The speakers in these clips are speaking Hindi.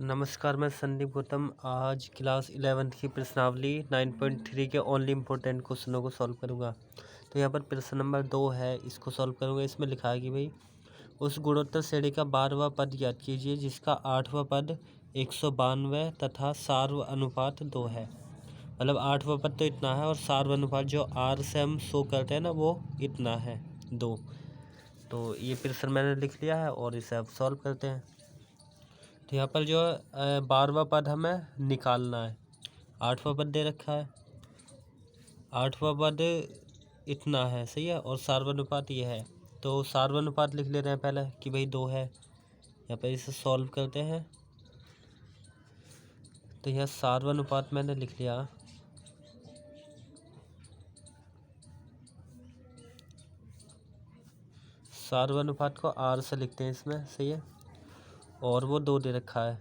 नमस्कार, मैं संदीप गौतम। आज क्लास 11th की प्रश्नावली 9.3 के ओनली इम्पोर्टेंट क्वेश्चनों को सॉल्व करूंगा। तो यहाँ पर प्रश्न नंबर 2 है, इसको सॉल्व करूंगा। इसमें लिखा है कि भाई उस गुणोत्तर श्रेणी का 12वां पद ज्ञात कीजिए जिसका 8वां पद 192 तथा सार्व अनुपात 2 है। मतलब 8वां पद तो इतना है और सार्व अनुपात जो आर से हम शो करते हैं ना, वो इतना है 2। तो ये प्रश्न मैंने लिख लिया है और इसे अब सॉल्व करते हैं। तो यहाँ पर जो 12वां पद हमें निकालना है। 8वां पद दे रखा है, 8वां पद इतना है, सही है, और सार्वनुपात ये है। तो सार्वनुपात लिख ले रहे हैं पहले कि भाई 2 है। यहाँ पर इसे सॉल्व करते हैं। तो यह सार्वनुपात मैंने लिख लिया। सार्वनुपात को आर से लिखते हैं इसमें, सही है, और वो 2 दे रखा है।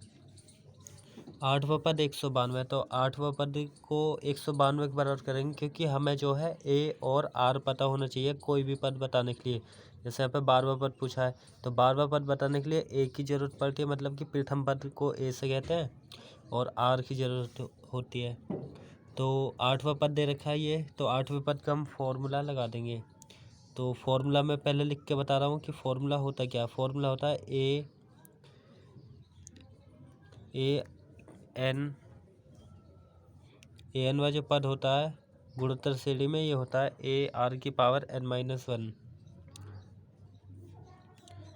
8वां पद 192, तो 8वां पद को 192 के बराबर करेंगे क्योंकि हमें जो है ए और आर पता होना चाहिए कोई भी पद बताने के लिए। जैसे यहाँ पे 12वां पद पूछा है तो 12वां पद बताने के लिए ए की ज़रूरत पड़ती है, मतलब कि प्रथम पद को ए से कहते हैं और आर की ज़रूरत होती है। तो 8वां पद दे रखा है ये, तो 8वें पद का हम फॉर्मूला लगा देंगे। तो फॉर्मूला मैं पहले लिख के बता रहा हूँ कि फॉर्मूला होता क्या। फॉर्मूला होता है ए एन वाला जो पद होता है गुणोत्तर श्रेणी में, ये होता है ए आर की पावर n-1।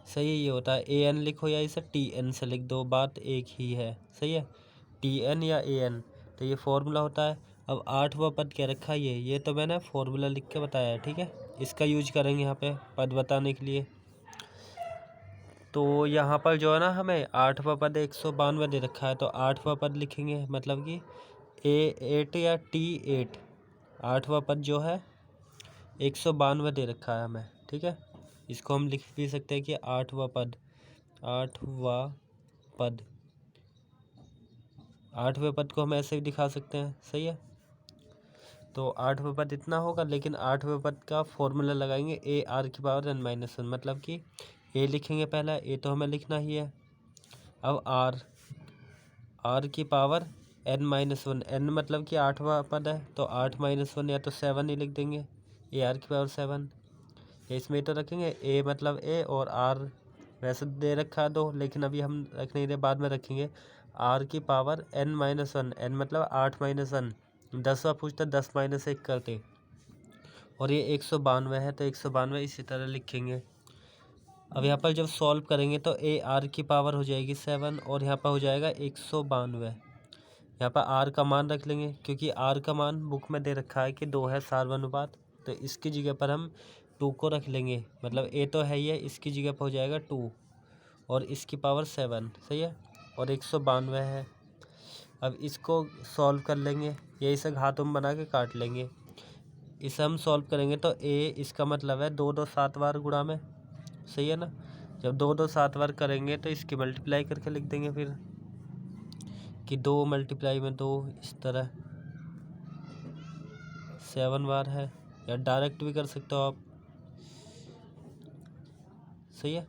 सही है, ये होता है ए एन लिखो या इसे टी एन से लिख दो, बात एक ही है। सही है, टी एन या ए एन। तो ये फॉर्मूला होता है। अब 8वां पद क्या रखा है, ये तो मैंने फॉर्मूला लिख के बताया है, ठीक है। इसका यूज करेंगे यहाँ पे पद बताने के लिए। तो यहाँ पर जो है ना, हमें 8वां पद 192 दे रखा है, तो 8वां पद लिखेंगे, मतलब कि A8 या T8। 8वां पद जो है 192 दे रखा है हमें, ठीक है। इसको हम लिख भी सकते हैं कि 8वां पद 8वें पद को हम ऐसे भी दिखा सकते हैं, सही है। तो 8वां पद इतना होगा, लेकिन 8वें पद का फॉर्मूला लगाएंगे ए आर की पावर n-1, मतलब कि ए लिखेंगे पहला, ए तो हमें लिखना ही है। अब आर की पावर n-1, n मतलब कि 8वां पद है, तो 8-1 या तो 7 ही लिख देंगे, ए आर की पावर 7। इसमें तो रखेंगे ए मतलब ए और आर वैसे दे रखा है 2, लेकिन अभी हम रख नहीं रहे, बाद में रखेंगे। आर की पावर n-1, n मतलब 8-1, 10वां पूछता 10-1 करते, और ये 192 है तो 192 इसी तरह लिखेंगे। अब यहाँ पर जब सॉल्व करेंगे तो ए आर की पावर हो जाएगी 7 और यहाँ पर हो जाएगा 192। यहाँ पर आर का मान रख लेंगे क्योंकि आर का मान बुक में दे रखा है कि 2 है सार्वनुपात, तो इसकी जगह पर हम 2 को रख लेंगे। मतलब ए तो है ही है, इसकी जगह पर हो जाएगा 2 और इसकी पावर 7, सही है, और 192 है। अब इसको सॉल्व कर लेंगे, यही से घातों में बना के काट लेंगे। इसे हम सॉल्व करेंगे तो ए इसका मतलब है 2 7 बार गुणा में, सही है ना। जब 2 7 बार करेंगे तो इसकी मल्टीप्लाई करके लिख देंगे फिर कि 2 × 2 इस तरह 7 बार है, या डायरेक्ट भी कर सकते हो आप, सही है।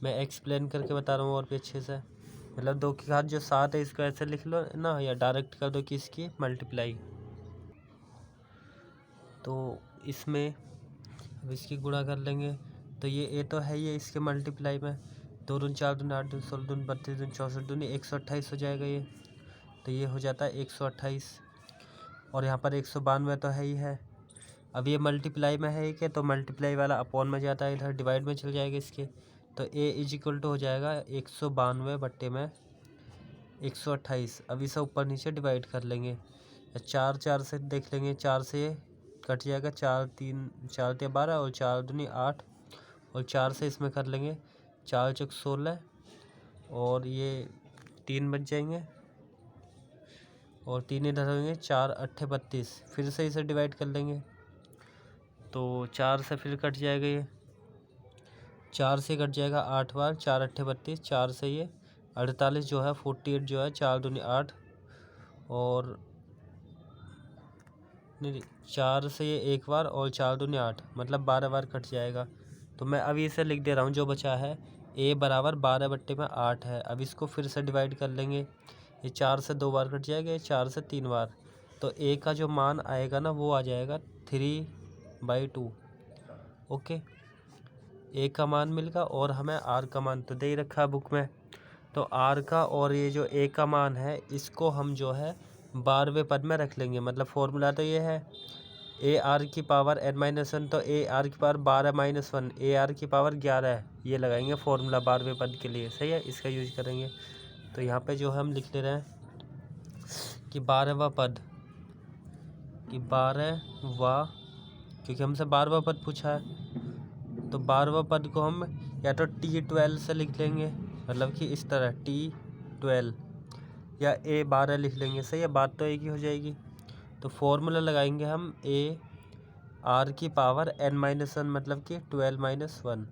मैं एक्सप्लेन करके बता रहा हूँ और भी अच्छे से। मतलब 2 की घात जो 7 है इसको ऐसे लिख लो ना, या डायरेक्ट कर दो कि इसकी मल्टीप्लाई। तो इसमें अब इसकी गुणा कर लेंगे, तो ये ए तो है ये इसके मल्टीप्लाई में, 2 दूनी 4 दूनी 8 दूनी 16 दूनी 32 दूनी 64 दूनी 128 हो जाएगा ये। तो ये हो जाता है 128, और यहाँ पर 192 तो है ही है। अब ये मल्टीप्लाई में है कि, तो मल्टीप्लाई वाला अपॉन में जाता है, इधर डिवाइड में चल जाएगा इसके। तो ए = हो जाएगा 192 बट्टे में 128। अब इसे ऊपर नीचे डिवाइड कर लेंगे, 4 से देख लेंगे, 4 से कट जाएगा, 4 3 12 और 4 दूनी 8, और 4 से इसमें कर लेंगे, 4 चौक 16 और ये 3 बच जाएंगे, और 3 इधर होंगे, 4 8 32। फिर से इसे डिवाइड कर लेंगे, तो 4 से फिर कट जाएगा, ये 4 से कट जाएगा 8 बार, 4 8 32, 4 से ये 48 जो है 48 जो है, 4 दूनी 8, और नहीं 4 से ये 1 बार और 4 दूनी 8, मतलब 12 बार कट जाएगा। तो मैं अभी इसे लिख दे रहा हूँ जो बचा है, ए बराबर 12/8 है। अब इसको फिर से डिवाइड कर लेंगे, ये 4 से 2 बार कट जाएगा, ये 4 से 3 बार, तो ए का जो मान आएगा ना वो आ जाएगा 3/2। ओके, ए का मान मिल गया और हमें आर का मान तो दे ही रखा है बुक में, तो आर का और ये जो ए का मान है इसको हम जो है 12वें पद में रख लेंगे। मतलब फॉर्मूला तो ये है ए आर की पावर n-1, तो ए आर की पावर 12-1 ए आर की पावर 11 है, ये लगाएंगे फॉर्मूला 12वें पद के लिए। सही है, इसका यूज करेंगे। तो यहाँ पे जो हम लिख ले रहे हैं कि 12वां पद, कि 12वां, क्योंकि हमसे 12वां पद पूछा है, तो 12वां पद को हम या तो T12 से लिख लेंगे, मतलब कि इस तरह T12, या A12 लिख लेंगे। सही है, बात तो एक ही हो जाएगी। तो फॉर्मूला लगाएंगे हम ए आर की पावर n-1, मतलब कि 12-1,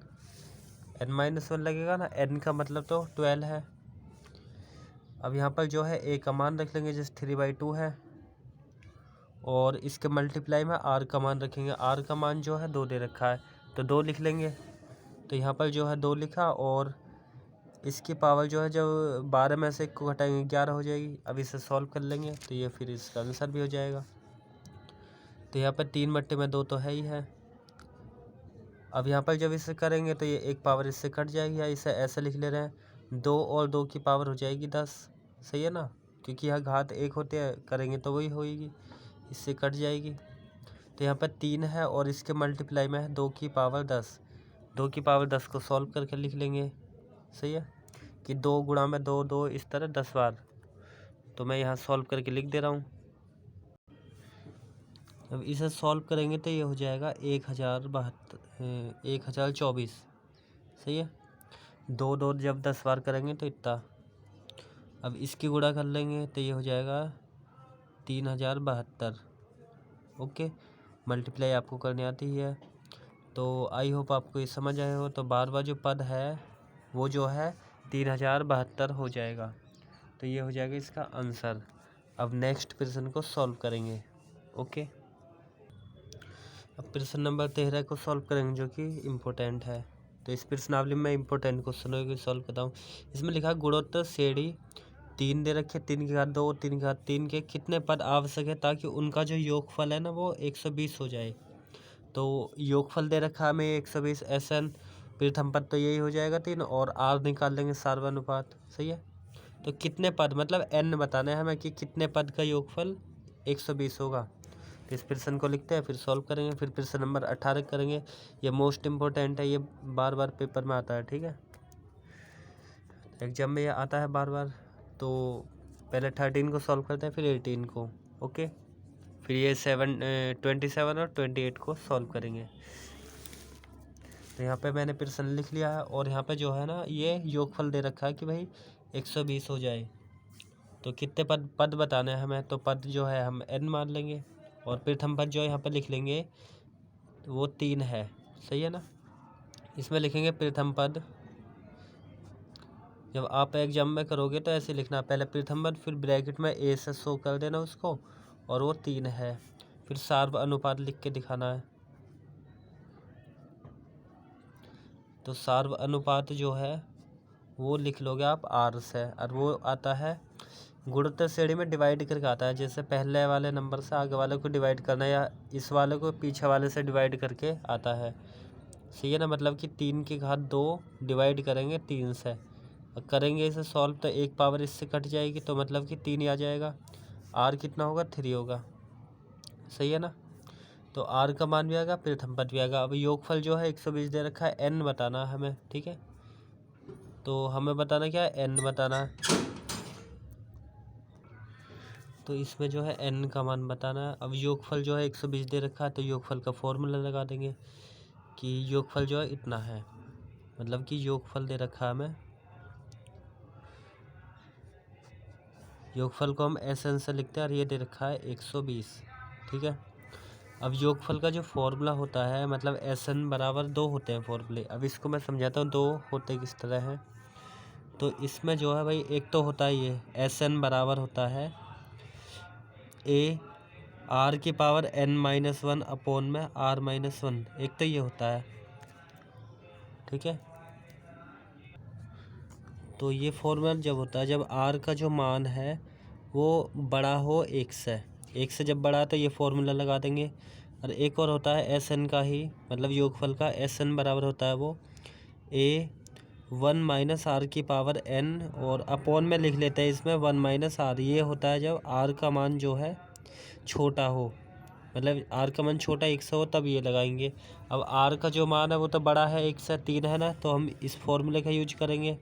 n-1 लगेगा ना, n का मतलब तो 12 है। अब यहाँ पर जो है ए का मान रख लेंगे जैसे 3/2 है, और इसके मल्टीप्लाई में आर का मान रखेंगे। आर का मान जो है 2 दे रखा है, तो 2 लिख लेंगे। तो यहाँ पर जो है 2 लिखा, और इसकी पावर जो है जब 12 में से 1 को घटाएंगे 11 हो जाएगी। अब इसे सॉल्व कर लेंगे तो ये फिर इसका आंसर भी हो जाएगा। तो यहाँ पर 3/2 तो है ही है। अब यहाँ पर जब इसे करेंगे तो ये एक पावर इससे कट जाएगी, या इसे ऐसे लिख ले रहे हैं 2 और 2 की पावर हो जाएगी 10। सही है ना, क्योंकि यहाँ घात 1 होते हैं, करेंगे तो वही होएगी, इससे कट जाएगी। तो यहाँ पर 3 है और इसके मल्टीप्लाई में है 2 की पावर 10। 2 की पावर 10 को सॉल्व करके लिख लेंगे। सही है, कि 2 गुणा में 2 2 इस तरह 10 बार। तो मैं यहाँ सॉल्व करके लिख दे रहा हूँ। अब इसे सॉल्व करेंगे तो ये हो जाएगा 1024। सही है, 2 2 जब 10 बार करेंगे तो इतना। अब इसकी गुणा कर लेंगे तो ये हो जाएगा 3072। ओके, मल्टीप्लाई आपको करनी आती ही है। तो आई होप आपको ये समझ आए हो। तो 12वां जो पद है वो जो है 3072 हो जाएगा। तो ये हो जाएगा इसका आंसर। अब नेक्स्ट प्रश्न को सॉल्व करेंगे। ओके, अब प्रश्न नंबर 13 को सॉल्व करेंगे जो कि इम्पोर्टेंट है। तो इस प्रश्नावली में इम्पोर्टेंट क्वेश्चनों को सॉल्व करता हूँ। इसमें लिखा गुणोत्तर श्रेणी 3 दे रखे, 3 की घात 2 और 3 की घात 3 के कितने पद आवश्यक है ताकि उनका जो योगफल है ना वो 120 हो जाए। तो योगफल दे रखा हमें 120 SN, प्रथम पद तो यही हो जाएगा 3, और R निकाल लेंगे सार्वनुपात। सही है, तो कितने पद मतलब n बताना है हमें कि कितने पद का योगफल 120 होगा। तो इस प्रश्न को लिखते हैं, फिर सॉल्व करेंगे। फिर प्रश्न नंबर 18 करेंगे, ये मोस्ट इम्पोर्टेंट है, ये बार बार पेपर में आता है। ठीक है, एग्जाम में ये आता है बार बार। तो पहले 13 को सॉल्व करते हैं, फिर 18 को। ओके, फिर ये 27 और 28 को सॉल्व करेंगे। तो यहाँ पे मैंने प्रश्न लिख लिया है, और यहाँ पे जो है ना ये योगफल दे रखा है कि भाई 120 हो जाए। तो कितने पद बताने हैं हमें, तो पद जो है हम n मान लेंगे, और प्रथम पद जो यहाँ पे लिख लेंगे वो 3 है। सही है ना, इसमें लिखेंगे प्रथम पद। जब आप एग्जाम में करोगे तो ऐसे लिखना, पहले प्रथम पद, फिर ब्रैकेट में a से शो कर देना उसको, और वो 3 है। फिर सार्व अनुपात लिख के दिखाना है। तो सार्व अनुपात जो है वो लिख लोगे आप R से, और वो आता है गुणोत्तर श्रेणी में डिवाइड करके आता है। जैसे पहले वाले नंबर से आगे वाले को डिवाइड करना, या इस वाले को पीछे वाले से डिवाइड करके आता है। सही है ना, मतलब कि 3 की घात 2 डिवाइड करेंगे 3 से, और करेंगे इसे सॉल्व तो एक पावर इससे कट जाएगी, तो मतलब कि 3 ही आ जाएगा। R कितना होगा, 3 होगा। सही है ना, तो R का मान भी आएगा, प्रथम पद भी आएगा। अब योगफल जो है 120 दे रखा है, n बताना है हमें। ठीक है, तो हमें बताना क्या है, n बताना है। तो इसमें जो है n का मान बताना है। अब योगफल जो है 120 दे रखा है, तो योगफल का फॉर्मूला लगा देंगे कि योगफल जो है इतना है, मतलब कि योगफल दे रखा है हमें, योगफल को हम SN से लिखते हैं, और ये दे रखा है 120। ठीक है, अब योगफल का जो फॉर्मूला होता है, मतलब SN बराबर 2 होते हैं फॉर्मूले। अब इसको मैं समझाता हूँ 2 होते किस तरह हैं। तो इसमें जो है भाई एक तो होता है ये SN बराबर होता है A R की पावर n-1 अपॉन में R-1, एक तो ये होता है। ठीक है, तो ये फॉर्मूला जब होता है जब आर का जो मान है वो बड़ा हो एक से जब बड़ा है तो ये फॉर्मूला लगा देंगे। और एक और होता है एस एन का ही, मतलब योगफल का एस एन बराबर होता है वो ए 1 माइनस आर की पावर एन, और अपॉन में लिख लेते हैं इसमें 1 माइनस आर। ये होता है जब आर का मान जो है छोटा हो, मतलब आर का मान छोटा 1 से हो तब ये लगाएंगे। अब आर का जो मान है वो तो बड़ा है 1 से 3 है ना, तो हम इस फॉर्मूले का यूज करेंगे।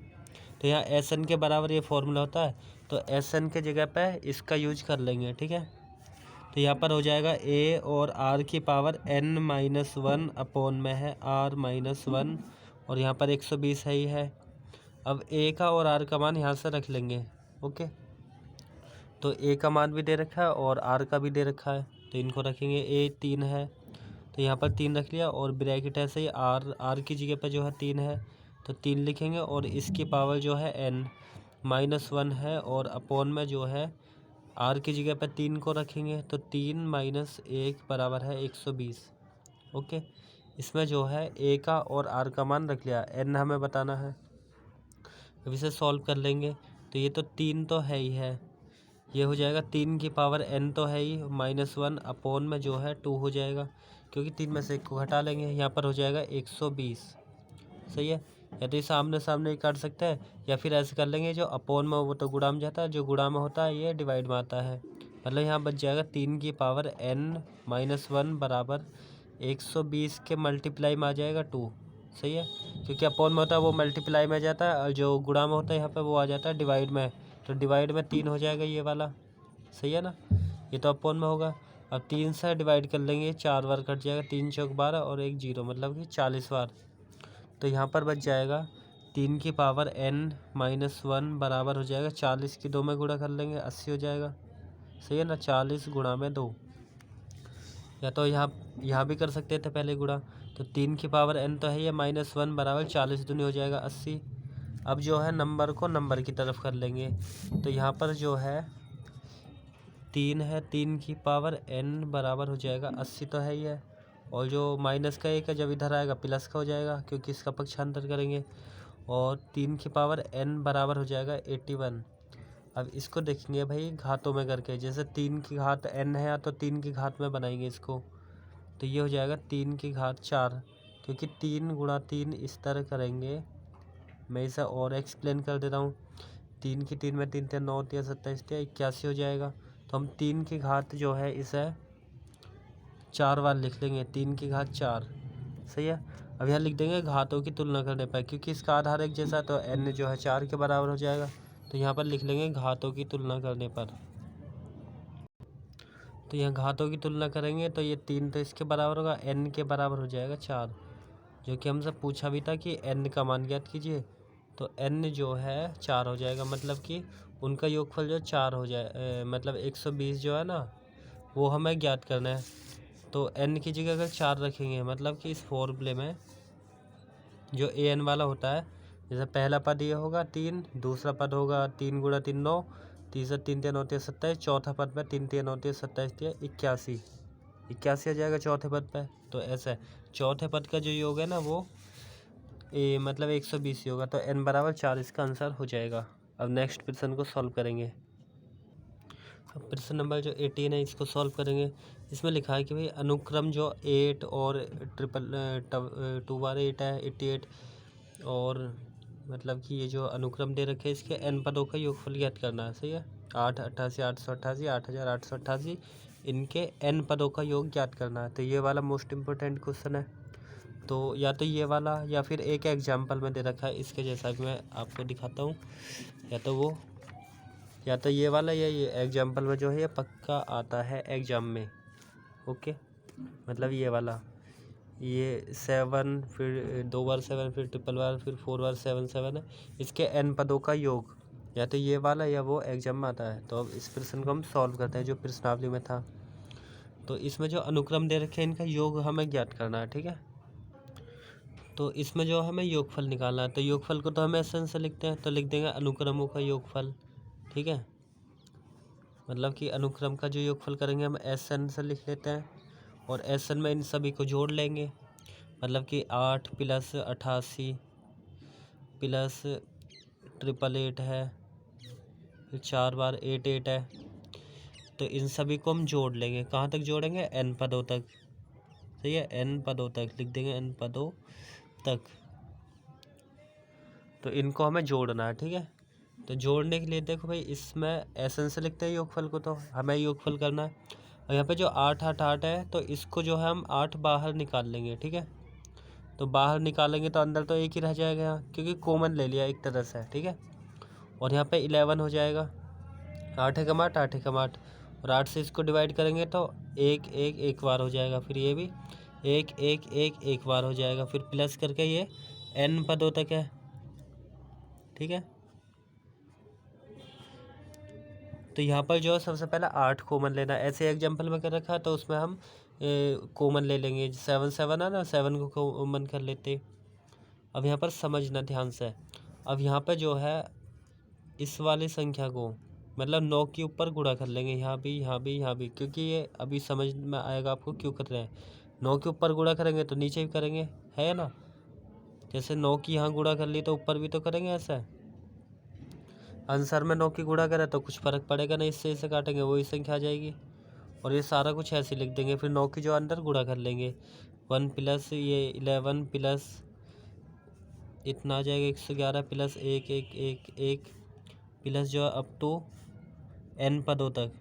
तो यहाँ एस एन के बराबर ये फॉर्मूला होता है, तो एस एन के जगह पे इसका यूज कर लेंगे, ठीक है। तो यहाँ पर हो जाएगा ए और आर की पावर एन माइनस 1 अपॉन में है आर माइनस 1, और यहाँ पर 120 है ही है। अब ए का और आर का मान यहाँ से रख लेंगे, ओके। तो ए का मान भी दे रखा है और आर का भी दे रखा है, तो इनको रखेंगे। ए 3 है तो यहाँ पर 3 रख लिया, और ब्रैकेट ऐसे ही आर की जगह पर जो है 3 है तो 3 लिखेंगे, और इसकी पावर जो है एन माइनस 1 है, और अपॉन में जो है आर की जगह पर 3 को रखेंगे, तो 3 माइनस 1 बराबर है 120, ओके। इसमें जो है ए का और आर का मान रख लिया, एन हमें बताना है। अब इसे सॉल्व कर लेंगे, तो ये तो 3 तो है ही है, ये हो जाएगा 3 की पावर एन तो है ही माइनस 1 अपॉन में जो है 2 हो जाएगा, क्योंकि 3 में से 1 को घटा लेंगे, यहाँ पर हो जाएगा 120, सही है। या तो ये सामने सामने ही काट सकते हैं, या फिर ऐसे कर लेंगे जो अपॉन में वो तो गुणा में जाता है, जो गुणा में होता है ये डिवाइड में आता है। मतलब यहाँ बच जाएगा 3 की पावर एन माइनस 1 बराबर 120 के मल्टीप्लाई में आ जाएगा 2, सही है। क्योंकि अपॉन में होता है वो मल्टीप्लाई में जाता है, और जो गुणा में होता है यहाँ पर वो आ जाता है डिवाइड में, तो डिवाइड में 3 हो जाएगा ये वाला, सही है ना। ये तो अपॉन में होगा। अब 3 से डिवाइड कर लेंगे, 4 बार कट जाएगा, 3 चौक 12 और 1 0, मतलब कि 40 बार। तो यहाँ पर बच जाएगा 3 की पावर एन माइनस 1 बराबर हो जाएगा 40 की 2 में गुणा कर लेंगे, 80 हो जाएगा, सही है ना। 40 गुणा में 2, या तो यहाँ भी कर सकते थे पहले गुणा। तो 3 की पावर एन तो है ये माइनस 1 बराबर 40 दूनी हो जाएगा 80। अब जो है नंबर को नंबर की तरफ कर लेंगे, तो यहाँ पर जो है 3 है, 3 की पावर एन बराबर हो जाएगा 80 तो है ही है, और जो माइनस का 1 है जब इधर आएगा प्लस का हो जाएगा, क्योंकि इसका पक्षांतर करेंगे। और 3 की पावर एन बराबर हो जाएगा 81। अब इसको देखेंगे भाई घातों में करके, जैसे 3 की घात एन है तो 3 की घात में बनाएंगे इसको, तो ये हो जाएगा 3 की घात 4, क्योंकि 3 गुणा 3 इस तरह करेंगे। मैं इसे और एक्सप्लेन कर देता हूँ। 3 की 3 में 3 9 3 27 81 हो जाएगा। तो हम 3 की घात जो है इसे 4 बार लिख लेंगे, 3 की घात 4, सही है। अब यहाँ लिख देंगे घातों की तुलना करने पर, क्योंकि इसका आधार एक जैसा तो n जो है 4 के बराबर हो जाएगा, तो यहाँ पर लिख लेंगे घातों की तुलना करने पर। तो यहाँ घातों की तुलना करेंगे तो ये 3 तो इसके बराबर होगा, n के बराबर हो जाएगा 4, जो कि हमसे पूछा भी था कि n का मान ज्ञात कीजिए। तो n जो है 4 हो जाएगा, मतलब कि उनका योगफल जो 4 हो जाए, मतलब 120 जो है ना वो हमें ज्ञात करना है। तो n की जगह अगर 4 रखेंगे, मतलब कि इस फॉर्मूले में जो ए एन वाला होता है, जैसे पहला पद ये होगा 3, दूसरा पद होगा 3 गुणा 3 9, तीसरा 3 3 9 27, चौथा पद में 3 3 9 27 81, 81 आ जाएगा चौथे पद पे। तो ऐसा है, चौथे पद का जो योग है ना वो मतलब 120 ही होगा, तो n बराबर 4 इसका आंसर हो जाएगा। अब नेक्स्ट प्रश्न को सॉल्व करेंगे। अब प्रश्न नंबर जो 18 है इसको सॉल्व करेंगे। इसमें लिखा है कि भाई अनुक्रम जो 8 और 2 बार 8 है 88, और मतलब कि ये जो अनुक्रम दे रखे हैं इसके n पदों का योगफल ज्ञात करना है, सही है। 8 88 888 8888 इनके n पदों का योग ज्ञात करना है। तो ये वाला मोस्ट इम्पोर्टेंट क्वेश्चन है। तो या तो ये वाला या फिर एक एग्जाम्पल में दे रखा है इसके जैसा कि मैं आपको दिखाता हूँ, या तो ये वाला या ये एग्जाम्पल में जो है ये पक्का आता है एग्जाम में, ओके। मतलब ये वाला, ये 7 फिर 2 बार 7 फिर ट्रिपल बार फिर 4 बार 7 7 है, इसके n पदों का योग, या तो ये वाला या वो एग्जाम में आता है। तो अब इस प्रश्न को हम सॉल्व करते हैं जो प्रश्नावली में था। तो इसमें जो अनुक्रम दे रखे हैं इनका योग हमें ज्ञात करना है, ठीक है। तो इसमें जो हमें योगफल निकालना है, तो योगफल को तो हम एस से लिखते हैं, तो लिख देंगे अनुक्रमों का योगफल, ठीक है। मतलब कि अनुक्रम का जो योगफल करेंगे हम एस एन से लिख लेते हैं, और एस एन में इन सभी को जोड़ लेंगे। मतलब कि 8 + 88 + ट्रिपल 8 है, फिर 4 बार 8 8 है। तो इन सभी को हम जोड़ लेंगे। कहाँ तक जोड़ेंगे? n पदों तक। सही है, n पदों तक लिख देंगे, n पदों तक। तो इनको हमें जोड़ना है, ठीक है। तो जोड़ने के लिए देखो भाई, इसमें एसन से लिखते हैं योगफल को, तो हमें योगफल करना है। और यहाँ पे जो 8 8 8 है, तो इसको जो है हम 8 बाहर निकाल लेंगे, ठीक है। तो बाहर निकालेंगे तो अंदर तो एक ही रह जाएगा यहाँ, क्योंकि कॉमन ले लिया एक तरह से, ठीक है। और यहाँ पे 11 हो जाएगा, 8 एकम 8 8 एकम 8, और 8 से इसको डिवाइड करेंगे तो 1 1 एक बार हो जाएगा। फिर ये भी 1 1 1 एक बार हो जाएगा। फिर प्लस करके ये n पदों तक है, ठीक है। तो यहाँ पर जो है सबसे पहले 8 कॉमन लेना। ऐसे एग्जाम्पल में कर रखा है, तो उसमें हम कॉमन ले लेंगे। 7 7 है ना, 7 को कॉमन कर लेते। अब यहाँ पर समझना ध्यान से। अब यहाँ पर जो है इस वाली संख्या को, मतलब 9 के ऊपर गुणा कर लेंगे, यहाँ भी यहाँ भी यहाँ भी, क्योंकि ये अभी समझ में आएगा आपको क्यों कर रहे हैं। 9 के ऊपर गुणा करेंगे तो नीचे भी करेंगे, है ना। जैसे 9 की यहाँ गुणा कर ली तो ऊपर भी तो करेंगे। ऐसा आंसर में 9 की गुणा करें तो कुछ फर्क पड़ेगा नहीं, इससे इसे काटेंगे वही संख्या आ जाएगी। और ये सारा कुछ ऐसे लिख देंगे। फिर 9 की जो अंदर गुणा कर लेंगे, 1 प्लस ये 11 प्लस इतना आ जाएगा 111 प्लस 1 1 1 1 प्लस जो है अप टू n पदों तक।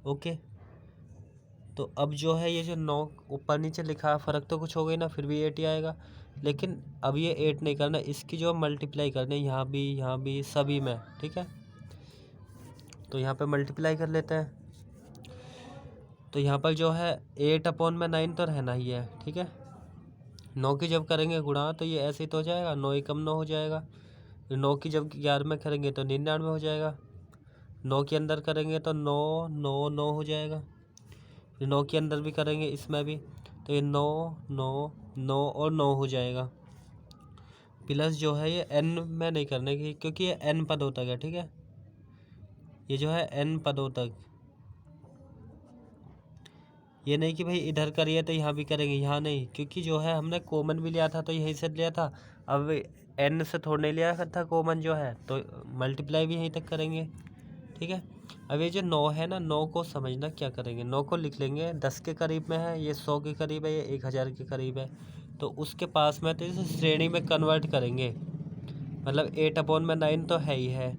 ओके। तो अब जो है ये जो 9 ऊपर नीचे लिखा है, फ़र्क तो कुछ हो गई ना, फिर भी 8 ही आएगा। लेकिन अब ये 8 नहीं करना, इसकी जो मल्टीप्लाई करनी है यहाँ भी सभी में, ठीक है। तो यहाँ पे मल्टीप्लाई कर लेते हैं। तो यहाँ पर जो है 8/9 तो रहना ही है, ठीक है। 9 की जब करेंगे गुणा तो ये ऐसे ही तो हो जाएगा, 9 एकम 9 हो जाएगा। फिर 9 की जब 11 में करेंगे तो 99 हो जाएगा। 9 के अंदर करेंगे तो 9 9 9 हो जाएगा। फिर 9 के अंदर भी करेंगे इसमें भी, तो ये 9 9 9 और 9 हो जाएगा। प्लस जो है ये n में नहीं करने की, क्योंकि ये n पदों तक है, ठीक है। ये जो है n पदों तक, ये नहीं कि भाई इधर करिए तो यहाँ भी करेंगे, यहाँ नहीं, क्योंकि जो है हमने कॉमन भी लिया था तो यहीं से लिया था। अब n से थोड़ा नहीं लिया था कॉमन जो है, तो मल्टीप्लाई भी यहीं तक करेंगे, ठीक है। अब ये जो 9 है ना, 9 को समझना क्या करेंगे। 9 को लिख लेंगे 10 के करीब में है, ये 100 के करीब है, ये 1000 के करीब है। तो उसके पास में तो इसे श्रेणी में कन्वर्ट करेंगे, मतलब 8/9 तो है ही है।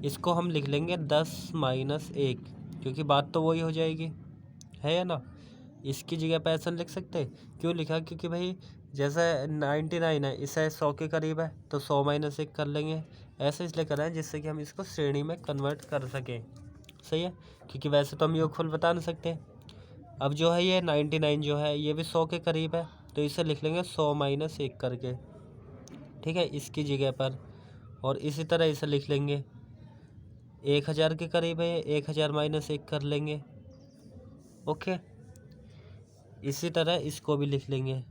इसको हम लिख लेंगे 10 - 1, क्योंकि बात तो वही हो जाएगी, है या ना। इसकी जगह पे ऐसा लिख सकते। क्यों लिखा? क्योंकि भाई जैसे 99 है, इसे 100 के करीब है, तो 100 - 1 कर लेंगे। ऐसे इसलिए कर रहे हैं जिससे कि हम इसको श्रेणी में कन्वर्ट कर सकें, सही है। क्योंकि वैसे तो हम योगफल बता नहीं सकते। अब जो है ये 99 जो है ये भी 100 के करीब है, तो इसे लिख लेंगे 100 - 1 करके, ठीक है, इसकी जगह पर। और इसी तरह इसे लिख लेंगे 1000 के करीब है, 1000 - 1 कर लेंगे। ओके। इसी तरह इसको भी लिख लेंगे,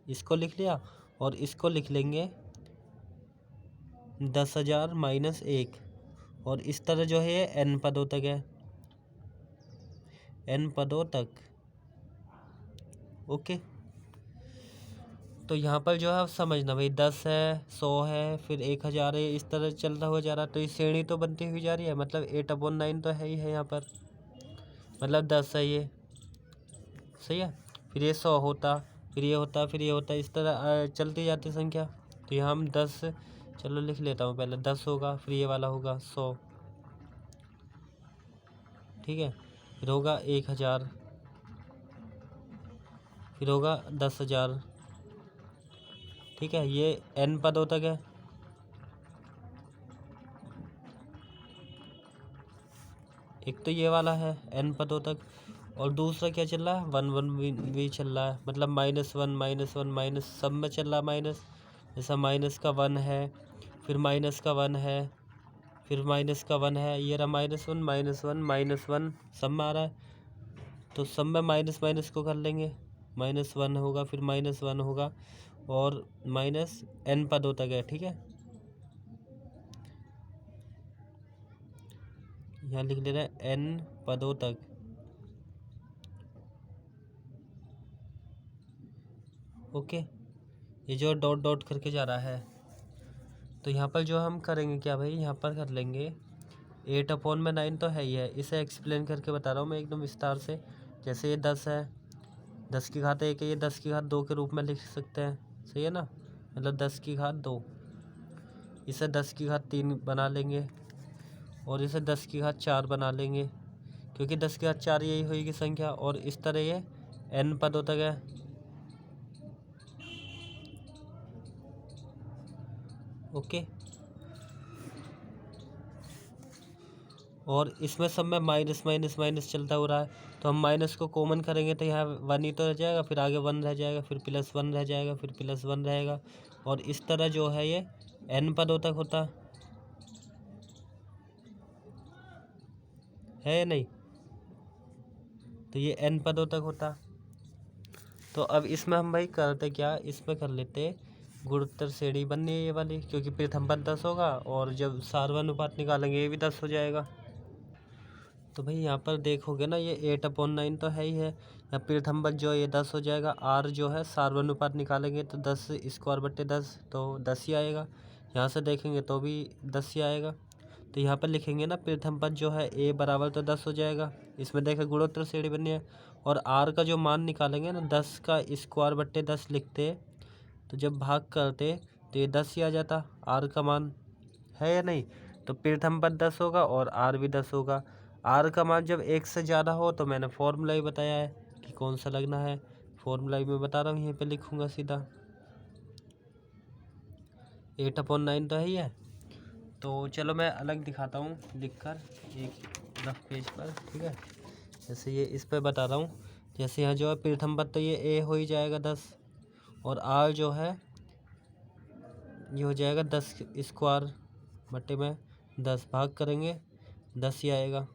इसको लिख लिया, और इसको लिख लेंगे 10,000 - 1। और इस तरह जो है ये n पदों तक है, n पदों तक। ओके। तो यहाँ पर जो है समझना भाई, 10 है, 100 है, फिर 1000 है, इस तरह चलता हुआ जा रहा है। तो ये श्रेणी तो बनती हुई जा रही है, मतलब 8/9 तो है ही है यहाँ पर, मतलब 10 है ये, सही है। फिर ये 100 होता, फिर ये होता, फिर ये होता, इस तरह चलती जाती संख्या। तो यहाँ हम 10, चलो लिख लेता हूँ पहले, 10 होगा, फिर ये वाला होगा 100, ठीक है। फिर होगा 1000, फिर होगा 10,000, ठीक है। ये n पदों तक है। एक तो ये वाला है n पदों तक, और दूसरा क्या चल रहा है, 1 1 भी चल रहा है, मतलब -1 -1 माइनस, सब में चल रहा माइनस। जैसा माइनस का 1 है, फिर माइनस का 1 है, फिर माइनस का 1 है, ये रहा -1 -1 -1 सब में आ रहा है। तो सब में माइनस माइनस को कर लेंगे, -1 होगा, फिर -1 होगा, और -n पदों तक है, ठीक है। यहाँ लिख ले रहे हैं n पदों तक। ओके। ये जो डॉट डॉट करके जा रहा है, तो यहाँ पर जो हम करेंगे क्या भाई, यहाँ पर कर लेंगे 8/9 तो है ही है, इसे एक्सप्लेन करके बता रहा हूँ मैं एकदम विस्तार से। जैसे ये 10 है, 10 की घात 1 है, ये 10 की घात 2 के रूप में लिख सकते हैं, सही है ना, मतलब 10 की घात 2। इसे 10 की घात 3 बना लेंगे और इसे 10 की घात 4 बना लेंगे, क्योंकि 10 की घात 4 यही होगी संख्या। और इस तरह ये n पदों तक है। ओके, और इसमें सब में माइनस माइनस माइनस चलता हो रहा है, तो हम माइनस को कॉमन करेंगे तो यहाँ 1 ही तो रह जाएगा, फिर आगे 1 रह जाएगा, फिर +1 रह जाएगा, फिर +1 रहेगा, और इस तरह जो है ये n पदों तक होता है या नहीं, तो ये n पदों तक होता। तो अब इसमें हम भाई करते क्या, इसमें कर लेते गुणोत्तर श्रेणी बननी है ये वाली, क्योंकि प्रथम पद 10 होगा और जब सार्वनुपात निकालेंगे ये भी 10 हो जाएगा। तो भाई यहाँ पर देखोगे ना, ये 8/9 तो है ही है, या प्रथम पद जो ये 10 हो जाएगा। r जो है सार्वनुपात निकालेंगे तो 10^2 तो 10 ही आएगा। यहाँ से देखेंगे तो भी 10 ही आएगा। तो यहाँ पर लिखेंगे ना प्रथम पद जो है a बराबर तो 10 हो जाएगा। इसमें देखें गुणोत्तर श्रेणी बनी है, और r का जो मान निकालेंगे ना 10^2 लिखते, तो जब भाग करते तो ये 10 ही आ जाता r का मान, है या नहीं। तो प्रथम पद 10 होगा और r भी 10 होगा। r का मान जब 1 से ज़्यादा हो तो मैंने फॉर्मूला ही बताया है कि कौन सा लगना है, फॉर्मूला ही मैं बता रहा हूँ, यहीं पे लिखूँगा सीधा। 8/9 तो है ही है। तो चलो मैं अलग दिखाता हूँ लिखकर एक रफ पेज पर, ठीक है। जैसे ये इस पर बता रहा हूँ, जैसे यहाँ जो है प्रथम पद तो ये a हो ही जाएगा 10, और r जो है ये हो जाएगा 10^2 भाग करेंगे 10 ही आएगा।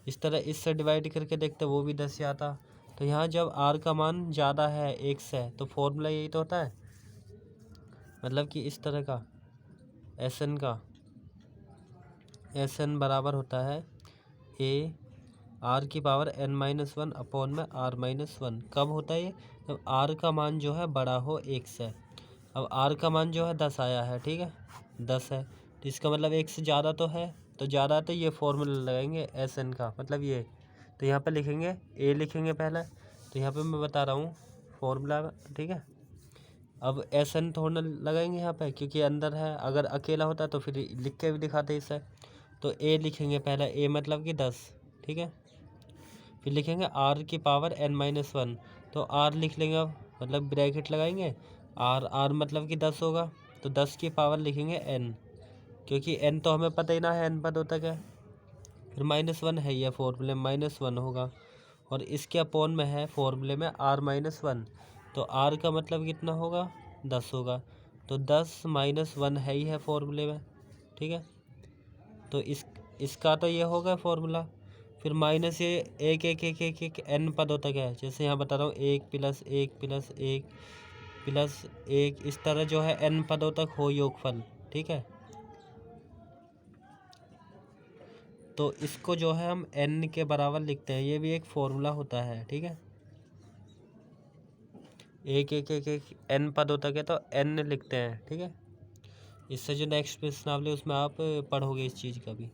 इस तरह इससे डिवाइड करके देखते वो भी 10 ही आता। तो यहाँ जब r का मान ज़्यादा है 1 से, तो फॉर्मूला यही तो होता है, मतलब कि इस तरह का Sn का Sn बराबर होता है a r⁻n-1/r-1। कब होता है ये, जब r का मान जो है बड़ा हो 1 से। अब r का मान जो है 10 आया है, ठीक है, 10 है, तो इसका मतलब 1 से ज़्यादा तो है, तो ज़्यादा तो ये फॉर्मूला लगाएंगे Sn का, मतलब ये। तो यहाँ पे लिखेंगे a लिखेंगे पहले, तो यहाँ पे मैं बता रहा हूँ फॉर्मूला, ठीक है। अब Sn थोड़ा लगाएंगे यहाँ पे, क्योंकि अंदर है, अगर अकेला होता तो फिर लिख के भी दिखाते इसे। तो a लिखेंगे पहले, a मतलब कि 10, ठीक है। फिर लिखेंगे r⁻n-1, तो r लिख लेंगे अब, मतलब ब्रैकेट लगाएंगे, r मतलब कि 10 होगा, तो 10 की पावर लिखेंगे n, क्योंकि n तो हमें पता ही ना है n पदों तक है। फिर -1 है, ये फॉर्मूले में -1 होगा, और इसके अपॉन में है फॉर्मूले में r-1, तो r का मतलब कितना होगा, 10 होगा, तो 10 -1 है ही है फॉर्मूले में, ठीक है। तो इसका तो ये होगा फॉर्मूला। फिर माइनस ये एक एक एक एक एक n पदों तक है, जैसे यहाँ बता रहा हूँ 1 + 1 + 1 + 1, इस तरह जो है n पदों तक हो योगफल, ठीक है। तो इसको जो है हम n के बराबर लिखते हैं, ये भी एक फॉर्मूला होता है, ठीक है। एक एक एक एक n पदों तक है तो n लिखते हैं, ठीक है। इससे जो नेक्स्ट प्रश्नावली उसमें आप पढ़ोगे इस चीज़ का भी।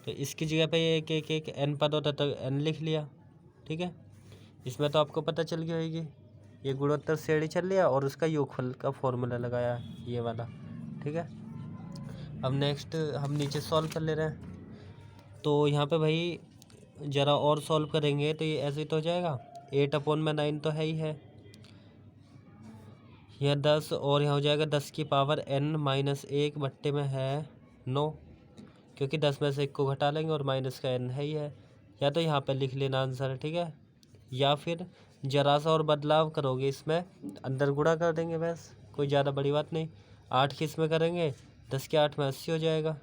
तो इसकी जगह पे एक एक एक n पदों तक n लिख लिया, ठीक है। इसमें तो आपको पता चल गई होगी, ये गुणोत्तर श्रेणी चल लिया और उसका योगफल का फॉर्मूला लगाया ये वाला, ठीक है। अब नेक्स्ट हम नीचे सॉल्व कर ले रहे हैं। तो यहाँ पे भाई ज़रा और सॉल्व करेंगे तो ये ऐसे ही तो हो जाएगा, 8/9 तो है ही है, यह 10, और यहाँ हो जाएगा 10 की पावर n-1 बट्टे में है 9, क्योंकि 10 में से 1 को घटा लेंगे और माइनस का n है ही है। या तो यहाँ पे लिख लेना आंसर, ठीक है, या फिर जरा सा और बदलाव करोगे, इसमें अंदर गुणा कर देंगे, बस कोई ज़्यादा बड़ी बात नहीं। 8 की इसमें करेंगे, 10 के 8 में 80 हो जाएगा,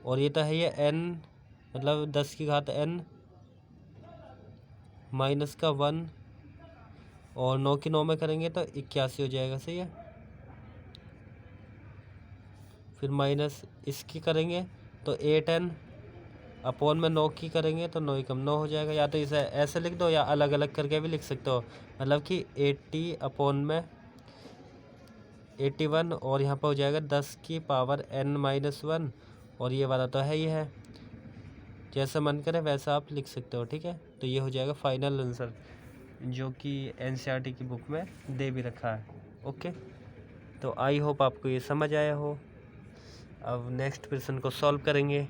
और ये तो है ये n, मतलब 10 की घात n माइनस का 1, और 9 की 9 में करेंगे तो 81 हो जाएगा, सही है। फिर माइनस इसकी करेंगे तो 8n अपॉन में 9 की करेंगे तो 9 कम 9 हो जाएगा। या तो इसे ऐसे लिख दो या अलग अलग करके भी लिख सकते हो, मतलब कि 80 अपॉन में 81 और यहाँ पर हो जाएगा 10 की पावर n-1 और ये वाला तो है ही है, जैसा मन करे वैसा आप लिख सकते हो। ठीक है, तो ये हो जाएगा फाइनल आंसर जो कि एनसीईआरटी की बुक में दे भी रखा है। ओके, तो आई होप आपको ये समझ आया हो। अब नेक्स्ट प्रश्न को सॉल्व करेंगे।